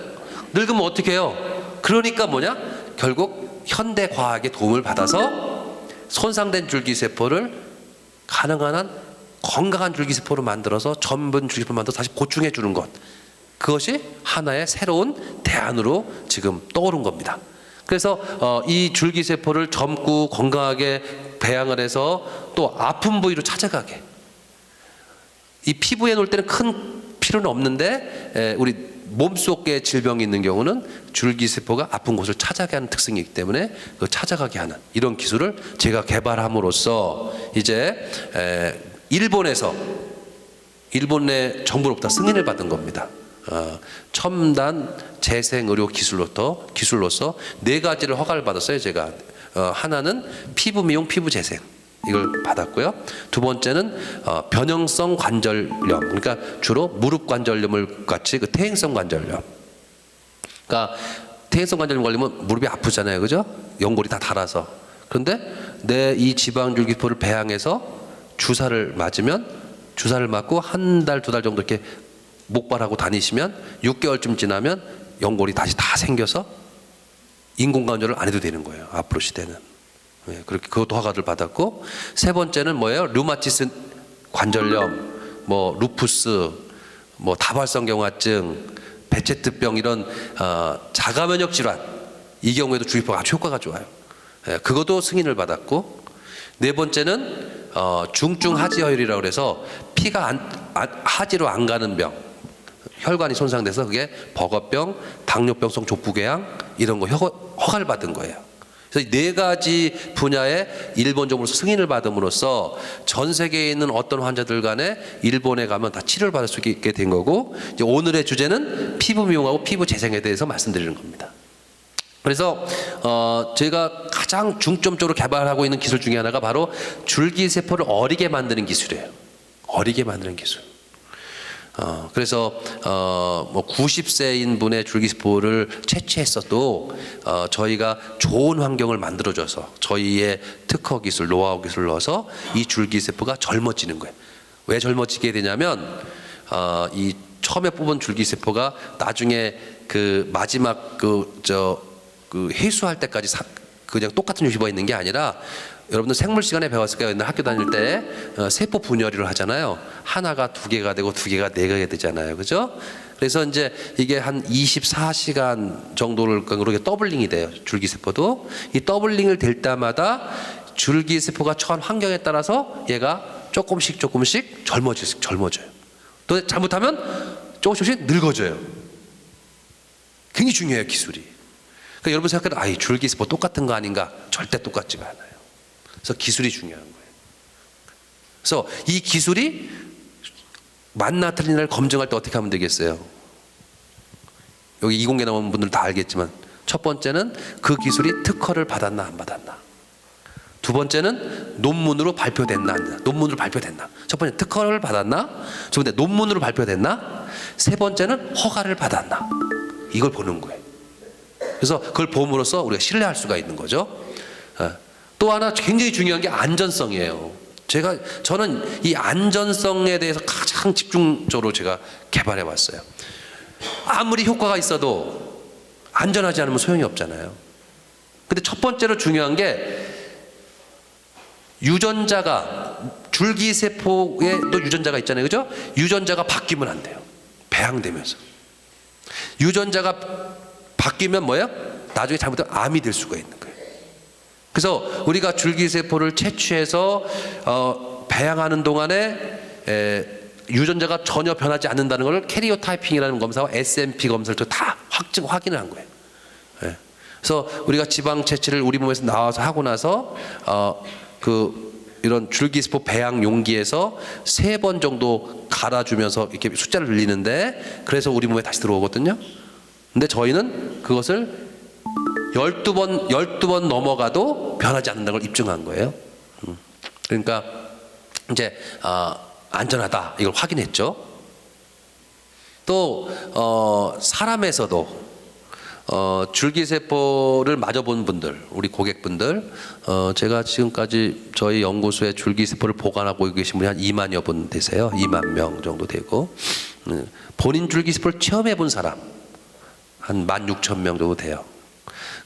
늙으면 어떻게 해요? 그러니까 뭐냐? 결국 현대 과학의 도움을 받아서 손상된 줄기세포를 가능한 한 건강한 줄기세포로 만들어서 전분 줄기세포를 만들어서 다시 보충해 주는 것, 그것이 하나의 새로운 대안으로 지금 떠오른 겁니다. 그래서 이 줄기세포를 젊고 건강하게 배양을 해서 또 아픈 부위로 찾아가게, 이 피부에 놓을 때는 큰 필요는 없는데 우리 몸속에 질병이 있는 경우는 줄기세포가 아픈 곳을 찾아가게 하는 특성이 있기 때문에 그 찾아가게 하는 이런 기술을 제가 개발함으로써 이제 일본의 정부로부터 승인을 받은 겁니다. 첨단 재생의료 기술로서 4가지를 허가를 받았어요, 제가. 하나는 피부 미용, 피부 재생, 이걸 받았고요. 두 번째는 변형성 관절염, 그러니까 주로 무릎 관절염을 같이 그 퇴행성 관절염. 그러니까 퇴행성 관절염 걸리면 무릎이 아프잖아요, 그죠? 연골이 다 닳아서. 그런데 내 이 지방줄기세포를 배양해서 주사를 맞고 1달, 2달 정도 이렇게 목발하고 다니시면 6개월쯤 지나면 연골이 다시 다 생겨서 인공관절을 안 해도 되는 거예요, 앞으로 시대는. 그렇게 그것도 허가를 받았고, 세 번째는 뭐예요? 류마티스 관절염, 뭐 루푸스, 뭐 다발성 경화증, 베체트병, 이런 자가면역 질환, 이 경우에도 줄기세포가 아주 효과가 좋아요. 그것도 승인을 받았고, 네 번째는 중증 하지허혈이라고 그래서 피가 하지로 안 가는 병, 혈관이 손상돼서 그게 버거병, 당뇨병성 족부궤양, 이런 거 허가를 받은 거예요. 그래서 4가지 분야에 일본 정부로서 승인을 받음으로써 전 세계에 있는 어떤 환자들 간에 일본에 가면 다 치료를 받을 수 있게 된 거고, 이제 오늘의 주제는 피부 미용하고 피부 재생에 대해서 말씀드리는 겁니다. 그래서 제가 가장 중점적으로 개발하고 있는 기술 중에 하나가 바로 줄기세포를 어리게 만드는 기술이에요. 어리게 만드는 기술. 그래서 뭐 90세인 분의 줄기세포를 채취했어도 저희가 좋은 환경을 만들어줘서 저희의 특허 기술, 노하우 기술을 넣어서 이 줄기세포가 젊어지는 거예요. 왜 젊어지게 되냐면 이 처음에 뽑은 줄기세포가 나중에 그 마지막 그 해수할 때까지 그냥 똑같은 줄기세포가 있는 게 아니라, 여러분들 생물 시간에 배웠을 거예요. 옛날 학교 다닐 때 세포 분열을 하잖아요. 하나가 2개가 되고 2개가 4개가 되잖아요, 그죠? 그래서 이제 이게 한 24시간 정도를 그렇게 더블링이 돼요, 줄기세포도. 이 더블링을 될 때마다 줄기세포가 처한 환경에 따라서 얘가 조금씩 젊어져요. 또 잘못하면 조금씩 늙어져요. 굉장히 중요해요, 기술이. 그러니까 여러분 생각해도 이 줄기세포 똑같은 거 아닌가? 절대 똑같지가 않아요. 그래서 기술이 중요한 거예요. 그래서 이 기술이 맞나 틀리나를 검증할 때 어떻게 하면 되겠어요? 여기 이공계 나온 분들 다 알겠지만, 첫 번째는 그 기술이 특허를 받았나 안 받았나. 두 번째는 논문으로 발표됐나 안 됐나. 논문으로 발표됐나. 첫 번째 특허를 받았나. 두 번째 논문으로 발표됐나. 세 번째는 허가를 받았나. 이걸 보는 거예요. 그래서 그걸 봄으로써 우리가 신뢰할 수가 있는 거죠. 또 하나 굉장히 중요한 게 안전성이에요. 저는 이 안전성에 대해서 가장 집중적으로 제가 개발해 왔어요. 아무리 효과가 있어도 안전하지 않으면 소용이 없잖아요. 근데 첫 번째로 중요한 게 유전자가 줄기세포에 또 유전자가 있잖아요. 그죠? 유전자가 바뀌면 안 돼요. 배양되면서. 유전자가 바뀌면 뭐예요? 나중에 잘못하면 암이 될 수가 있는 거예요. 그래서 우리가 줄기세포를 채취해서 배양하는 동안에 유전자가 전혀 변하지 않는다는 걸 캐리오타이핑이라는 검사와 SMP 검사를 다 확인을 한 거예요. 예. 그래서 우리가 지방 채취를 우리 몸에서 나와서 하고 나서 이런 줄기세포 배양 용기에서 3번 정도 갈아주면서 이렇게 숫자를 늘리는데, 그래서 우리 몸에 다시 들어오거든요. 근데 저희는 그것을 12번 넘어가도 변하지 않는다는 걸 입증한 거예요. 그러니까 이제 안전하다 이걸 확인했죠. 또 사람에서도 줄기세포를 맞아본 분들, 우리 고객분들, 제가 지금까지 저희 연구소에 줄기세포를 보관하고 계신 분이 한 2만여 분 되세요. 2만 명 정도 되고, 본인 줄기세포를 체험해 본 사람 한 16,000명 정도 돼요.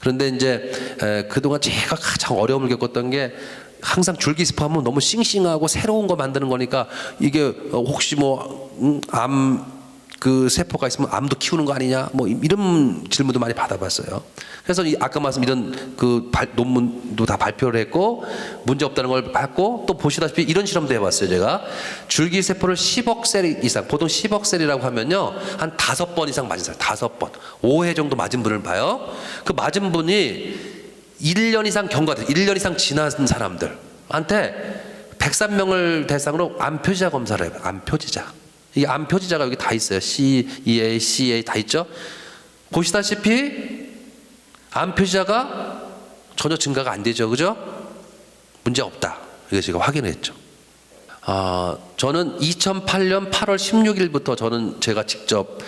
그런데 이제 그동안 제가 가장 어려움을 겪었던 게, 항상 줄기세포 하면 너무 싱싱하고 새로운 거 만드는 거니까 이게 혹시 그 세포가 있으면 암도 키우는 거 아니냐, 뭐 이런 질문도 많이 받아봤어요. 그래서 아까 말씀 이런 논문도 다 발표를 했고 문제 없다는 걸 봤고, 또 보시다시피 이런 실험도 해봤어요. 제가 줄기세포를 10억 셀 이상, 보통 10억 셀이라고 하면요 한 5번 이상 맞은 사람, 5번, 5회 정도 맞은 분을 봐요. 그 맞은 분이 1년 이상 경과돼, 1년 이상 지난 사람들한테 103명을 대상으로 암 표지자 검사를 해요. 암 표지자. 이 암 표지자가 여기 다 있어요. CEA, CA 다 있죠. 보시다시피 암 표지자가 전혀 증가가 안 되죠, 그죠? 문제 없다. 이거 제가 확인했죠. 저는 2008년 8월 16일부터 저는 제가 직접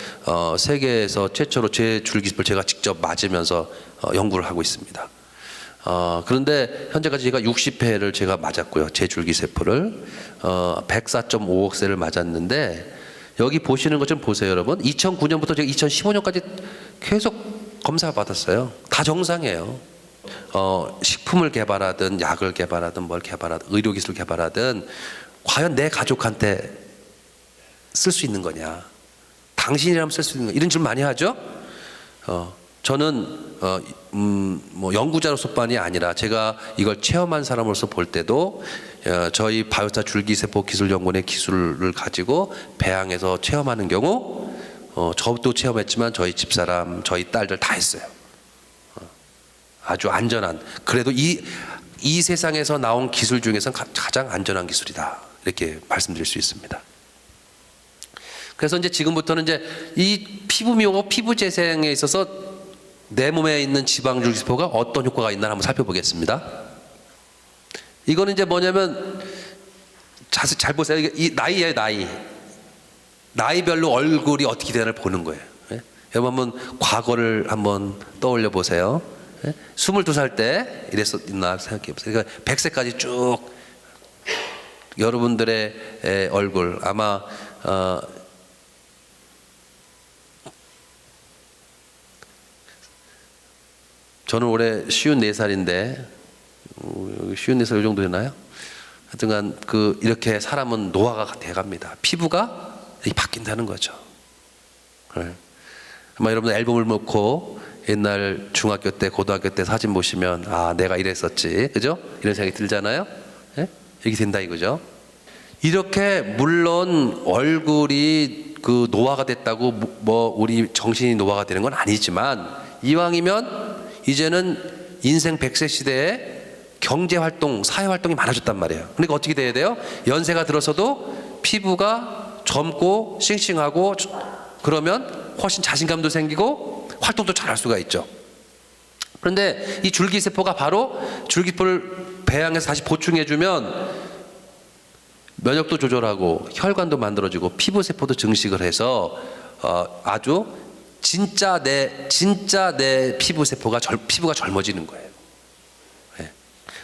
세계에서 최초로 제 줄기세포를 제가 직접 맞으면서 연구를 하고 있습니다. 그런데 현재까지 제가 60회를 제가 맞았고요. 제 줄기세포를 104.5억 셀을 맞았는데, 여기 보시는 것 좀 보세요, 여러분. 2009년부터 제가 2015년까지 계속 검사를 받았어요. 다 정상이에요. 식품을 개발하든 약을 개발하든 뭘 개발하든 의료기술 개발하든 과연 내 가족한테 쓸 수 있는 거냐, 당신이라면 쓸 수 있는 거냐, 이런 질문 많이 하죠. 저는 뭐 연구자로서만이 아니라 제가 이걸 체험한 사람으로서 볼 때도 저희 바이오스타 줄기세포 기술연구원의 기술을 가지고 배양해서 체험하는 경우, 저도 체험했지만 저희 집사람, 저희 딸들 다 했어요. 아주 안전한, 그래도 이 세상에서 나온 기술 중에서는 가장 안전한 기술이다, 이렇게 말씀드릴 수 있습니다. 그래서 이제 지금부터는 이제 이 피부 미용하고 피부 재생에 있어서 내 몸에 있는 지방 줄기세포가 어떤 효과가 있나 한번 살펴보겠습니다. 이거는 이제 뭐냐면, 자세히 잘 보세요. 이 나이예요, 나이. 나이별로 얼굴이 어떻게 되나를 보는 거예요. 예? 여러분 한번 과거를 한번 떠올려 보세요. 예? 22살 때 이랬었나 생각해 보세요. 그러니까 100세까지 쭉 여러분들의 얼굴, 아마 저는 올해 54살인데 54살 이 정도 되나요? 하여튼간 이렇게 사람은 노화가 돼갑니다. 피부가 바뀐다는 거죠. 네. 아마 여러분 앨범을 놓고 옛날 중학교 때, 고등학교 때 사진 보시면 내가 이랬었지, 그죠? 이런 생각이 들잖아요. 네? 이렇게 된다 이거죠. 이렇게 물론 얼굴이 노화가 됐다고 뭐 우리 정신이 노화가 되는 건 아니지만, 이왕이면 이제는 인생 100세 시대에 경제활동, 사회활동이 많아졌단 말이에요. 그러니까 어떻게 돼야 돼요? 연세가 들어서도 피부가 젊고 싱싱하고, 그러면 훨씬 자신감도 생기고 활동도 잘할 수가 있죠. 그런데 이 줄기세포가 바로 줄기세포를 배양해서 다시 보충해주면 면역도 조절하고 혈관도 만들어지고 피부세포도 증식을 해서 아주 진짜 내 피부세포가 피부가 젊어지는 거예요. 네.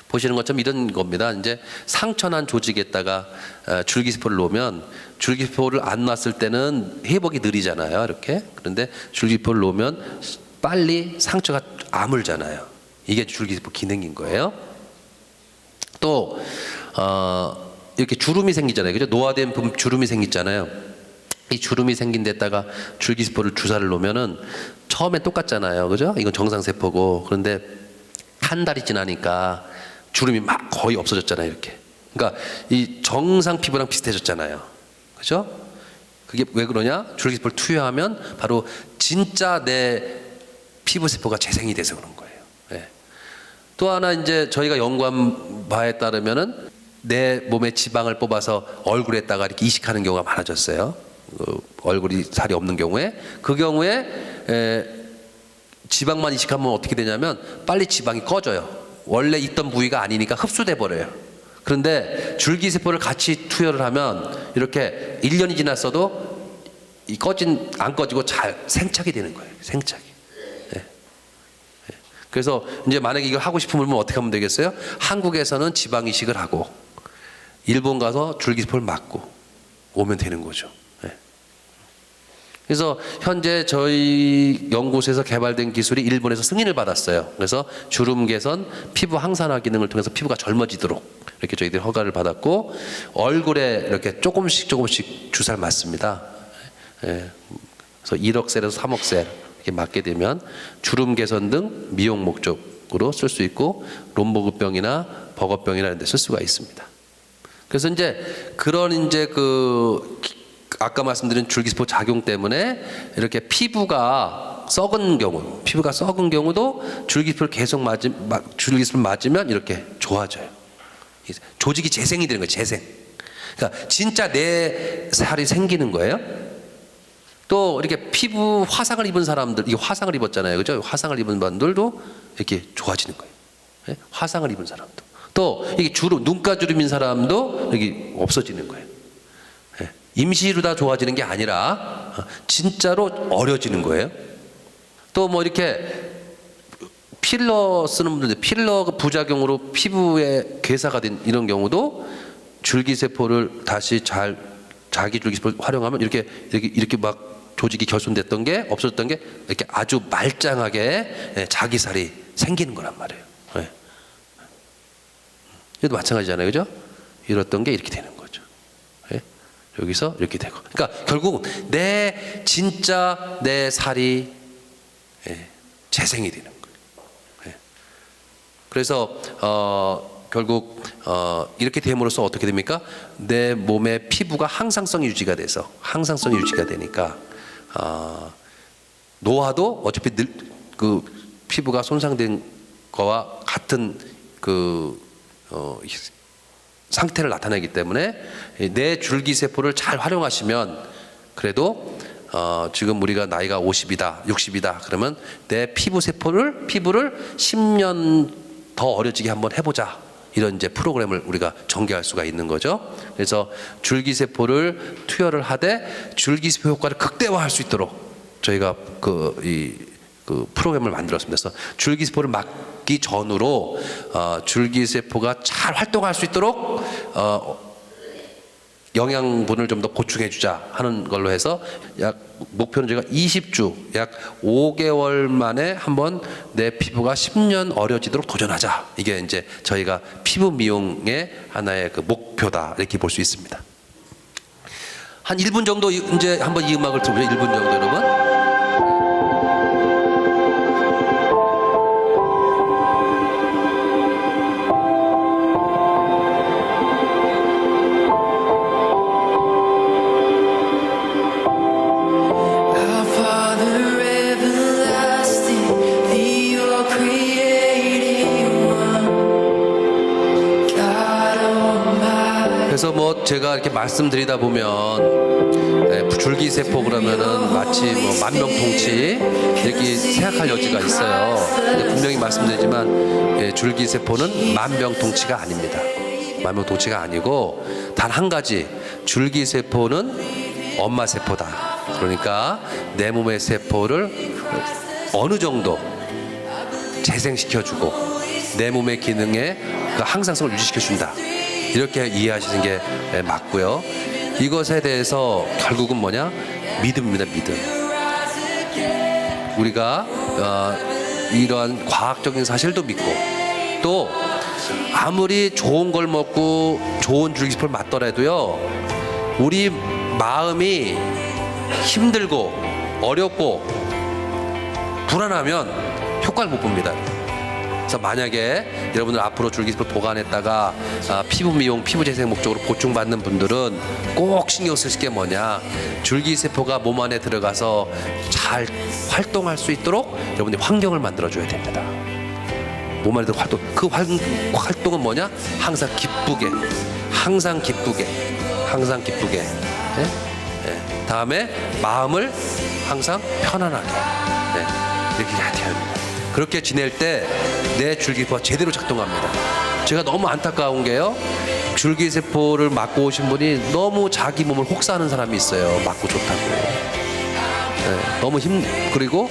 보시는 것처럼 이런 겁니다. 이제 상처난 조직에다가 줄기세포를 놓으면 줄기세포를 안 놨을 때는 회복이 느리잖아요. 이렇게. 그런데 줄기세포를 놓으면 빨리 상처가 아물잖아요. 이게 줄기세포 기능인 거예요. 또 이렇게 주름이 생기잖아요. 그죠? 노화된 주름이 생기잖아요. 이 주름이 생긴 데다가 줄기세포를 주사를 놓으면은 처음엔 똑같잖아요. 그죠? 이건 정상세포고. 그런데 한 달이 지나니까 주름이 막 거의 없어졌잖아요. 이렇게. 그러니까 이 정상 피부랑 비슷해졌잖아요. 그죠? 그게 왜 그러냐? 줄기세포를 투여하면 바로 진짜 내 피부세포가 재생이 돼서 그런 거예요. 예. 또 하나 이제 저희가 연구한 바에 따르면은 내 몸에 지방을 뽑아서 얼굴에다가 이렇게 이식하는 경우가 많아졌어요. 얼굴이 살이 없는 경우에 그 경우에 지방만 이식하면 어떻게 되냐면 빨리 지방이 꺼져요. 원래 있던 부위가 아니니까 흡수돼 버려요. 그런데 줄기세포를 같이 투여를 하면 이렇게 1년이 지났어도 이 안 꺼지고 잘 생착이 되는 거예요. 생착이. 네. 네. 그래서 이제 만약에 이걸 하고 싶으면 어떻게 하면 되겠어요? 한국에서는 지방 이식을 하고 일본 가서 줄기세포를 맞고 오면 되는 거죠. 그래서 현재 저희 연구소에서 개발된 기술이 일본에서 승인을 받았어요. 그래서 주름 개선, 피부 항산화 기능을 통해서 피부가 젊어지도록 이렇게 저희들이 허가를 받았고 얼굴에 이렇게 조금씩 주사를 맞습니다. 예. 그래서 1억 셀에서 3억 셀 이렇게 맞게 되면 주름 개선 등 미용 목적으로 쓸 수 있고 롬보그병이나 버거병이나 이런 데 쓸 수가 있습니다. 그래서 이제 그런 이제 아까 말씀드린 줄기세포 작용 때문에 이렇게 피부가 썩은 경우도 줄기세포를 계속 줄기세포를 맞으면 이렇게 좋아져요. 조직이 재생이 되는 거예요. 재생. 그러니까 진짜 내 살이 생기는 거예요. 또 이렇게 피부 화상을 입은 사람들, 이게 화상을 입었잖아요. 그죠? 화상을 입은 분들도 이렇게 좋아지는 거예요. 네? 화상을 입은 사람도. 또 이게 눈가 주름인 사람도 여기 없어지는 거예요. 임시로 다 좋아지는 게 아니라 진짜로 어려지는 거예요. 또 뭐 이렇게 필러 쓰는 분들, 필러 부작용으로 피부에 괴사가 된 이런 경우도 줄기세포를 다시 자기 줄기세포를 활용하면 이렇게 막 조직이 결손됐던 게 없어졌던 게 이렇게 아주 말짱하게 자기 살이 생기는 거란 말이에요. 이것도 마찬가지잖아요, 그죠? 이랬던 게 이렇게 되는 거죠. 여기서 이렇게 되고. 그러니까 결국 진짜 내 살이 재생이 되는 거예요. 그래서 결국 이렇게 됨으로써 어떻게 됩니까? 내 몸의 피부가 항상성이 유지가 되니까 노화도 어차피 그 피부가 손상된 거와 같은 상태를 나타내기 때문에 내 줄기세포를 잘 활용하시면 그래도 지금 우리가 나이가 50이다, 60이다 그러면 내 피부를 10년 더 어려지게 한번 해보자. 이런 이제 프로그램을 우리가 전개할 수가 있는 거죠. 그래서 줄기세포를 투여를 하되 줄기세포 효과를 극대화할 수 있도록 저희가 그 프로그램을 만들었습니다. 그래서 줄기세포를 막기 전으로 줄기세포가 잘 활동할 수 있도록 영양분을 좀 더 보충해 주자 하는 걸로 해서 목표는 저희가 20주 약 5개월 만에 한번 내 피부가 10년 어려지도록 도전하자. 이게 이제 저희가 피부 미용의 하나의 그 목표다 이렇게 볼 수 있습니다. 한 1분 정도 이제 한번 이 음악을 들어보죠. 1분 정도 여러분. 그래서 뭐 제가 이렇게 말씀드리다 보면 줄기세포 그러면은 마치 뭐 만병통치 이렇게 생각할 여지가 있어요. 근데 분명히 말씀드리지만 줄기세포는 만병통치가 아닙니다. 만병통치가 아니고 단 한 가지, 줄기세포는 엄마세포다. 그러니까 내 몸의 세포를 어느 정도 재생시켜주고 내 몸의 기능에 그 항상성을 유지시켜준다. 이렇게 이해하시는 게 맞고요. 이것에 대해서 결국은 뭐냐? 믿음입니다. 믿음. 우리가 이러한 과학적인 사실도 믿고 또 아무리 좋은 걸 먹고 좋은 줄기세포를 맞더라도요, 우리 마음이 힘들고 어렵고 불안하면 효과를 못 봅니다. 그래서 만약에 여러분들 앞으로 줄기세포를 보관했다가 피부 미용, 피부 재생 목적으로 보충받는 분들은 꼭 신경 쓰실 게 뭐냐, 줄기세포가 몸 안에 들어가서 잘 활동할 수 있도록 여러분들이 환경을 만들어줘야 됩니다. 몸 안에 들어 활동, 그 활동은 뭐냐? 항상 기쁘게, 항상 기쁘게, 항상 기쁘게. 네? 네. 다음에 마음을 항상 편안하게. 네. 이렇게 해야 돼요. 그렇게 지낼 때 내 줄기세포가 제대로 작동합니다. 제가 너무 안타까운 게요, 줄기세포를 맞고 오신 분이 너무 자기 몸을 혹사하는 사람이 있어요. 맞고 좋다고. 네. 너무 그리고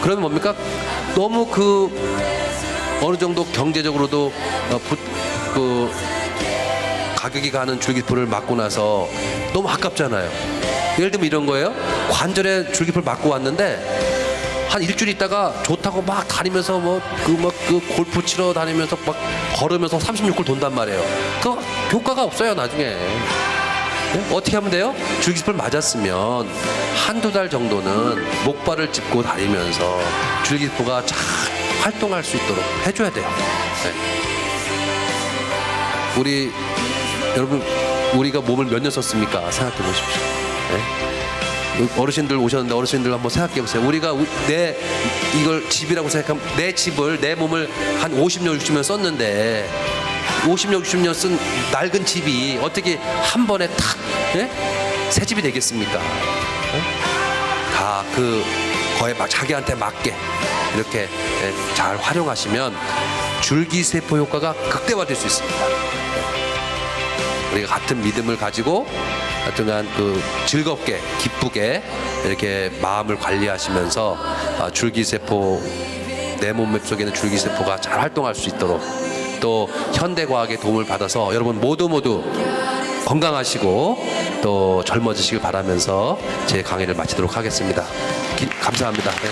그러면 뭡니까? 너무 어느 정도 경제적으로도 가격이 가는 줄기세포를 맞고 나서 너무 아깝잖아요. 예를 들면 이런 거예요. 관절에 줄기세포를 맞고 왔는데 한 일주일 있다가 좋다고 막 다니면서 그 골프 치러 다니면서 막 걸으면서 36골 돈단 말이에요. 그 효과가 없어요, 나중에. 네? 어떻게 하면 돼요? 줄기세포를 맞았으면 한두 달 정도는 목발을 짚고 다니면서 줄기세포가 잘 활동할 수 있도록 해줘야 돼요. 네. 여러분, 우리가 몸을 몇 년 썼습니까? 생각해 보십시오. 네? 어르신들 오셨는데 어르신들 한번 생각해 보세요. 우리가 이걸 집이라고 생각하면 내 몸을 한 50년, 60년 썼는데 50년, 60년 쓴 낡은 집이 어떻게 한 번에 탁 새 집이 되겠습니까? 다 거에 자기한테 맞게 이렇게 잘 활용하시면 줄기세포 효과가 극대화될 수 있습니다. 우리가 같은 믿음을 가지고 하여튼간 즐겁게 기쁘게 이렇게 마음을 관리하시면서 줄기세포, 내 몸 속에 있는 줄기세포가 잘 활동할 수 있도록 또 현대과학의 도움을 받아서 여러분 모두 건강하시고 또 젊어지시길 바라면서 제 강의를 마치도록 하겠습니다. 감사합니다. 네.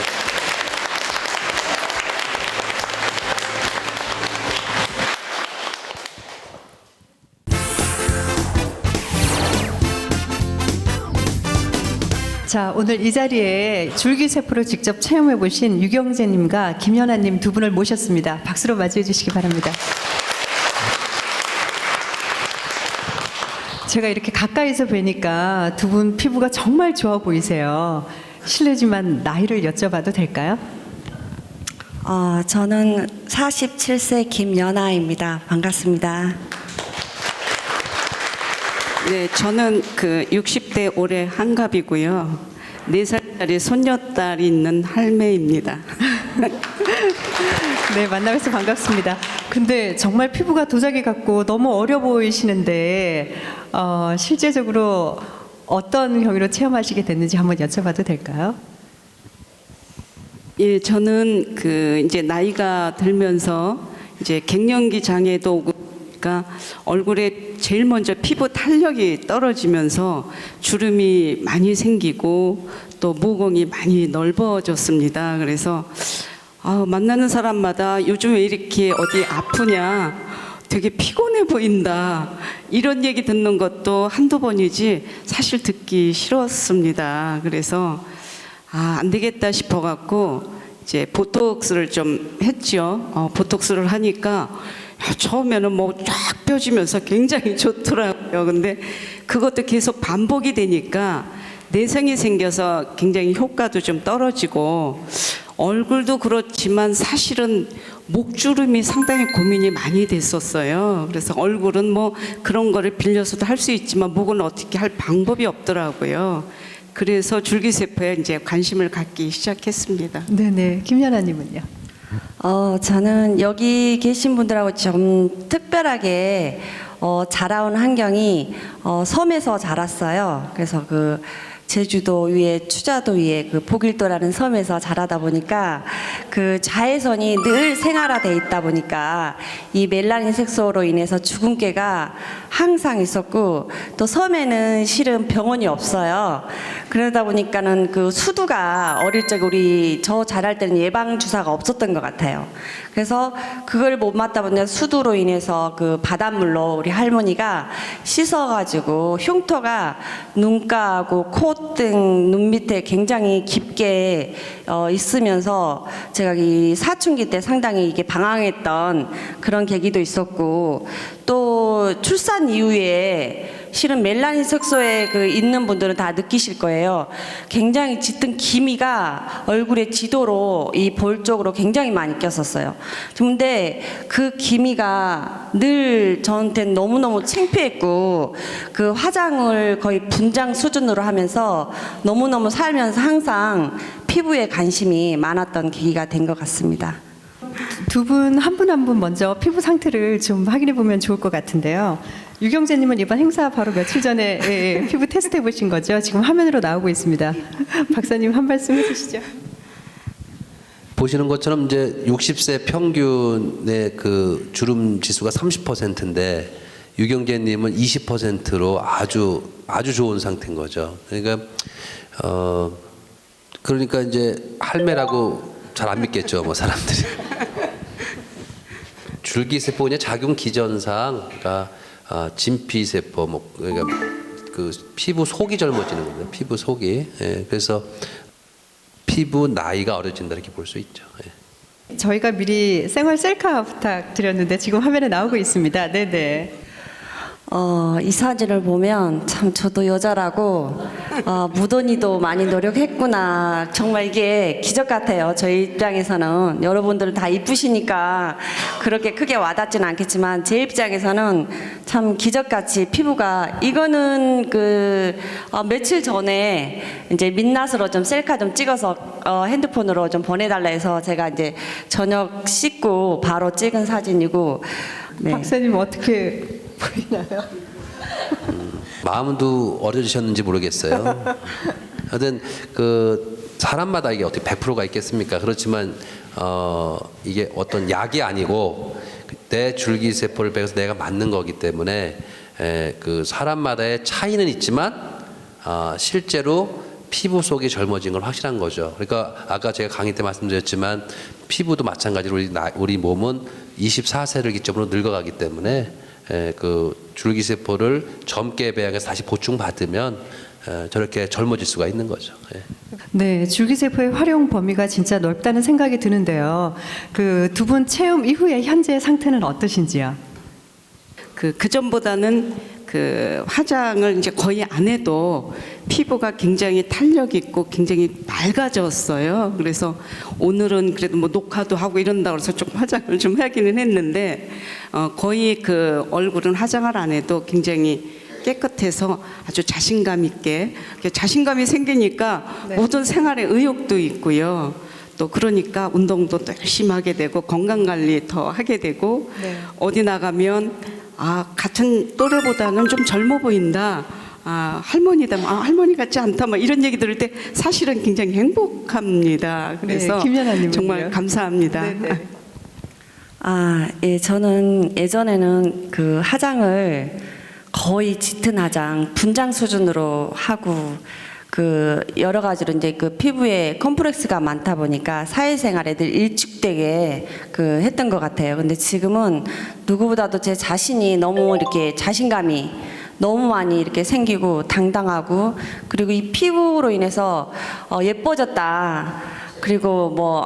자, 오늘 이 자리에 줄기세포를 직접 체험해 보신 유경재님과 김연아님 두 분을 모셨습니다. 박수로 맞이해 주시기 바랍니다. 제가 이렇게 가까이서 뵈니까 두 분 피부가 정말 좋아 보이세요. 실례지만 나이를 여쭤봐도 될까요?
저는 47세 김연아입니다. 반갑습니다.
네, 저는 60대 올해 한갑이고요. 4살짜리 손녀딸이 있는 할매입니다.
네, 만나뵈서 반갑습니다. 근데 정말 피부가 도자기 같고 너무 어려 보이시는데 실제적으로 어떤 경위로 체험하시게 됐는지 한번 여쭤봐도 될까요?
예, 저는 이제 나이가 들면서 이제 갱년기 장애도 오고 그러니까 얼굴에 제일 먼저 피부 탄력이 떨어지면서 주름이 많이 생기고 또 모공이 많이 넓어졌습니다. 그래서 만나는 사람마다 요즘 왜 이렇게 어디 아프냐, 되게 피곤해 보인다, 이런 얘기 듣는 것도 한두 번이지 사실 듣기 싫었습니다. 그래서 안 되겠다 싶어갖고 이제 보톡스를 좀 했죠. 보톡스를 하니까 처음에는 쫙 펴지면서 굉장히 좋더라고요. 근데 그것도 계속 반복이 되니까 내성이 생겨서 굉장히 효과도 좀 떨어지고 얼굴도 그렇지만 사실은 목주름이 상당히 고민이 많이 됐었어요. 그래서 얼굴은 그런 거를 빌려서도 할 수 있지만 목은 어떻게 할 방법이 없더라고요. 그래서 줄기세포에 이제 관심을 갖기 시작했습니다.
네네, 김연아님은요?
저는 여기 계신 분들하고 좀 특별하게 자라온 환경이 섬에서 자랐어요. 그래서 제주도 위에 추자도 위에 그 복일도라는 섬에서 자라다 보니까 그 자외선이 늘 생활화돼 있다 보니까 이 멜라닌 색소로 인해서 주근깨가 항상 있었고 또 섬에는 실은 병원이 없어요. 그러다 보니까는 그 수두가 어릴 적 우리 저 자랄 때는 예방 주사가 없었던 것 같아요. 그래서 그걸 못 맞다 보니까 수두로 인해서 그 바닷물로 우리 할머니가 씻어가지고 흉터가 눈가하고 콧등 눈 밑에 굉장히 깊게 있으면서 제가 이 사춘기 때 상당히 이게 방황했던 그런 계기도 있었고 또 출산 이후에 실은 멜라닌 색소에 그 있는 분들은 다 느끼실 거예요. 굉장히 짙은 기미가 얼굴에 지도로 이 볼 쪽으로 굉장히 많이 꼈었어요. 근데 그 기미가 늘 저한테는 너무너무 창피했고 그 화장을 거의 분장 수준으로 하면서 너무너무 살면서 항상 피부에 관심이 많았던 계기가 된 것 같습니다.
두 분 한 분 한 분 먼저 피부 상태를 좀 확인해 보면 좋을 것 같은데요. 유경재님은 이번 행사 바로 며칠 전에 피부 테스트 해보신 거죠? 지금 화면으로 나오고 있습니다. 박사님 한 말씀 해주시죠.
보시는 것처럼 이제 60세 평균의 그 주름 지수가 30%인데 유경재님은 20%로 아주 좋은 상태인 거죠. 그러니까 이제 할매라고 잘 안 믿겠죠, 뭐 사람들이. 줄기세포 그냥 작용 기전상, 그러니까 진피세포, 뭐 그러니까 그 피부 속이 젊어지는 겁니다. 피부 속이. 예, 그래서 피부 나이가 어려진다 이렇게 볼 수 있죠. 예.
저희가 미리 생활 셀카 부탁드렸는데 지금 화면에 나오고 있습니다. 네네.
이 사진을 보면 참 저도 여자라고 무던히도 많이 노력했구나. 정말 이게 기적 같아요. 저희 입장에서는 여러분들 다 이쁘시니까 그렇게 크게 와닿지는 않겠지만 제 입장에서는 참 기적같이 피부가 이거는 그 며칠 전에 이제 민낯으로 좀 셀카 좀 찍어서 핸드폰으로 좀 보내달라 해서 제가 이제 저녁 씻고 바로 찍은 사진이고. 네.
박사님 어떻게 보이나요?
마음도 어려지셨는지 모르겠어요. 하여튼 그 사람마다 이게 어떻게 100%가 있겠습니까? 그렇지만 이게 어떤 약이 아니고 내 줄기세포를 빼서 내가 맞는 거기 때문에 그 사람마다의 차이는 있지만 실제로 피부 속이 젊어진 건 확실한 거죠. 그러니까 아까 제가 강의 때 말씀드렸지만 피부도 마찬가지로 우리 몸은 24세를 기점으로 늙어가기 때문에 그 줄기세포를 젊게 배양해서 다시 보충받으면 저렇게 젊어질 수가 있는 거죠. 예.
네, 줄기세포의 활용 범위가 진짜 넓다는 생각이 드는데요. 그 두 분 체험 이후에 현재 상태는 어떠신지요?
그 전보다는 그 화장을 이제 거의 안 해도 피부가 굉장히 탄력 있고 굉장히 맑아졌어요. 그래서 오늘은 그래도 뭐 녹화도 하고 이런다 그래서 조금 화장을 좀 하기는 했는데 거의 그 얼굴은 화장을 안 해도 굉장히 깨끗해서 아주 자신감 있게 자신감이 생기니까
네.
모든 생활에 의욕도 있고요. 또 그러니까 운동도 또 열심히 하게 되고 건강 관리 더 하게 되고
네.
어디 나가면 같은 또래보다는 좀 젊어 보인다. 할머니다. 할머니 같지 않다. 뭐 이런 얘기 들을 때 사실은 굉장히 행복합니다. 그래서
네, 김연아님은요?
정말 감사합니다.
네네.
예, 저는 예전에는 그 화장을 거의 짙은 화장, 분장 수준으로 하고 그 여러 가지로 이제 그 피부에 컴플렉스가 많다 보니까 사회생활에 늘 일축되게 그 했던 것 같아요. 근데 지금은 누구보다도 제 자신이 너무 이렇게 자신감이 너무 많이 이렇게 생기고 당당하고 그리고 이 피부로 인해서 예뻐졌다. 그리고 뭐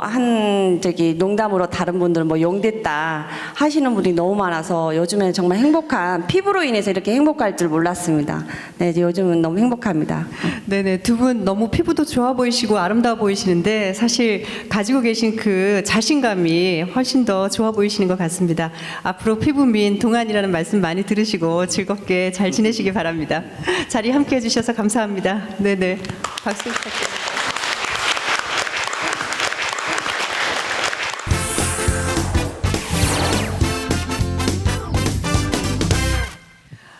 저기 농담으로 다른 분들은 뭐 용됐다 하시는 분이 너무 많아서 요즘에는 정말 행복한 피부로 인해서 이렇게 행복할 줄 몰랐습니다. 네, 요즘은 너무 행복합니다.
네네, 두 분 너무 피부도 좋아 보이시고 아름다워 보이시는데 사실 가지고 계신 그 자신감이 훨씬 더 좋아 보이시는 것 같습니다. 앞으로 피부민 동안이라는 말씀 많이 들으시고 즐겁게 잘 지내시기 바랍니다. 자리 함께 해주셔서 감사합니다. 네네, 박수 부탁드립니다.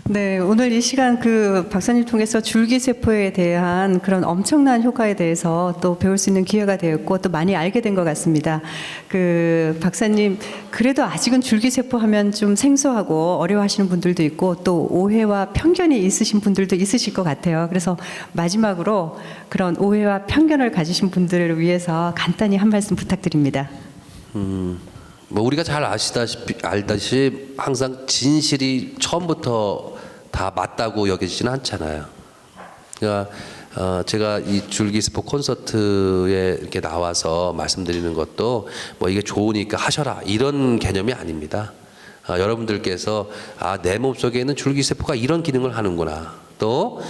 네, 오늘 이 시간 그 박사님 통해서 줄기세포에 대한 그런 엄청난 효과에 대해서 또 배울 수 있는 기회가 되었고 또 많이 알게 된 것 같습니다. 그 박사님 그래도 아직은 줄기세포 하면 좀 생소하고 어려워하시는 분들도 있고 또 오해와 편견이 있으신 분들도 있으실 것 같아요. 그래서 마지막으로 그런 오해와 편견을 가지신 분들을 위해서 간단히 한 말씀 부탁드립니다.
뭐 우리가 잘 알다시피 항상 진실이 처음부터 다 맞다고 여겨지지는 않잖아요. 그러니까 제가 이 줄기세포 콘서트에 이렇게 나와서 말씀드리는 것도 뭐 이게 좋으니까 하셔라 이런 개념이 아닙니다. 여러분들께서 내 몸속에 있는 줄기세포가 이런 기능을 하는구나. 또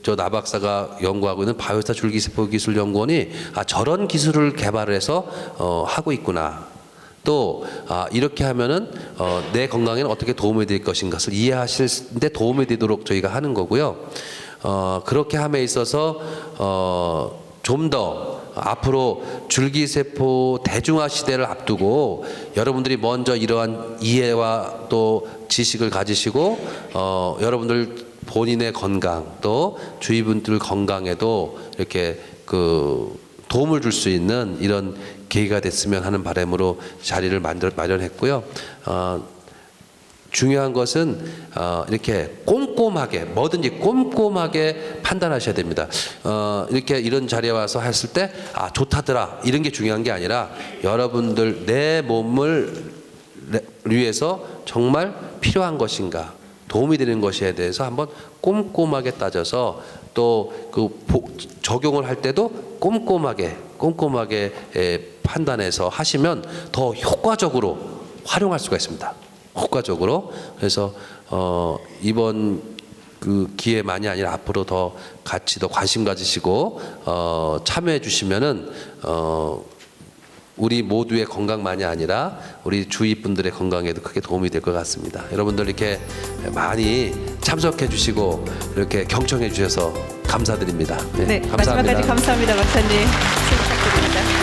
저 나박사가 연구하고 있는 바이오스타 줄기세포 기술 연구원이 저런 기술을 개발을 해서 하고 있구나. 또 이렇게 하면은 내 건강에는 어떻게 도움이 될 것인 것을 이해하시는데 도움이 되도록 저희가 하는 거고요. 그렇게 함에 있어서 좀 더 앞으로 줄기세포 대중화 시대를 앞두고 여러분들이 먼저 이러한 이해와 또 지식을 가지시고 여러분들 본인의 건강 또 주위 분들 건강에도 이렇게 그 도움을 줄 수 있는 이런 계기가 됐으면 하는 바람으로 자리를 마련했고요. 중요한 것은 이렇게 꼼꼼하게 뭐든지 꼼꼼하게 판단하셔야 됩니다. 이렇게 이런 자리에 와서 했을 때 좋다더라 이런 게 중요한 게 아니라 여러분들 내 몸을 위해서 정말 필요한 것인가 도움이 되는 것에 대해서 한번 꼼꼼하게 따져서 또 그 적용을 할 때도 꼼꼼하게 판단해서 하시면 더 효과적으로 활용할 수가 있습니다. 효과적으로. 그래서 이번 그 기회만이 아니라 앞으로 더 같이 더 관심 가지시고 참여해 주시면은 우리 모두의 건강만이 아니라 우리 주위 분들의 건강에도 크게 도움이 될 것 같습니다. 여러분들 이렇게 많이 참석해 주시고 이렇게 경청해 주셔서 감사드립니다.
네,
감사합니다.
마지막까지 감사합니다, 박사님. 수고 부탁드립니다.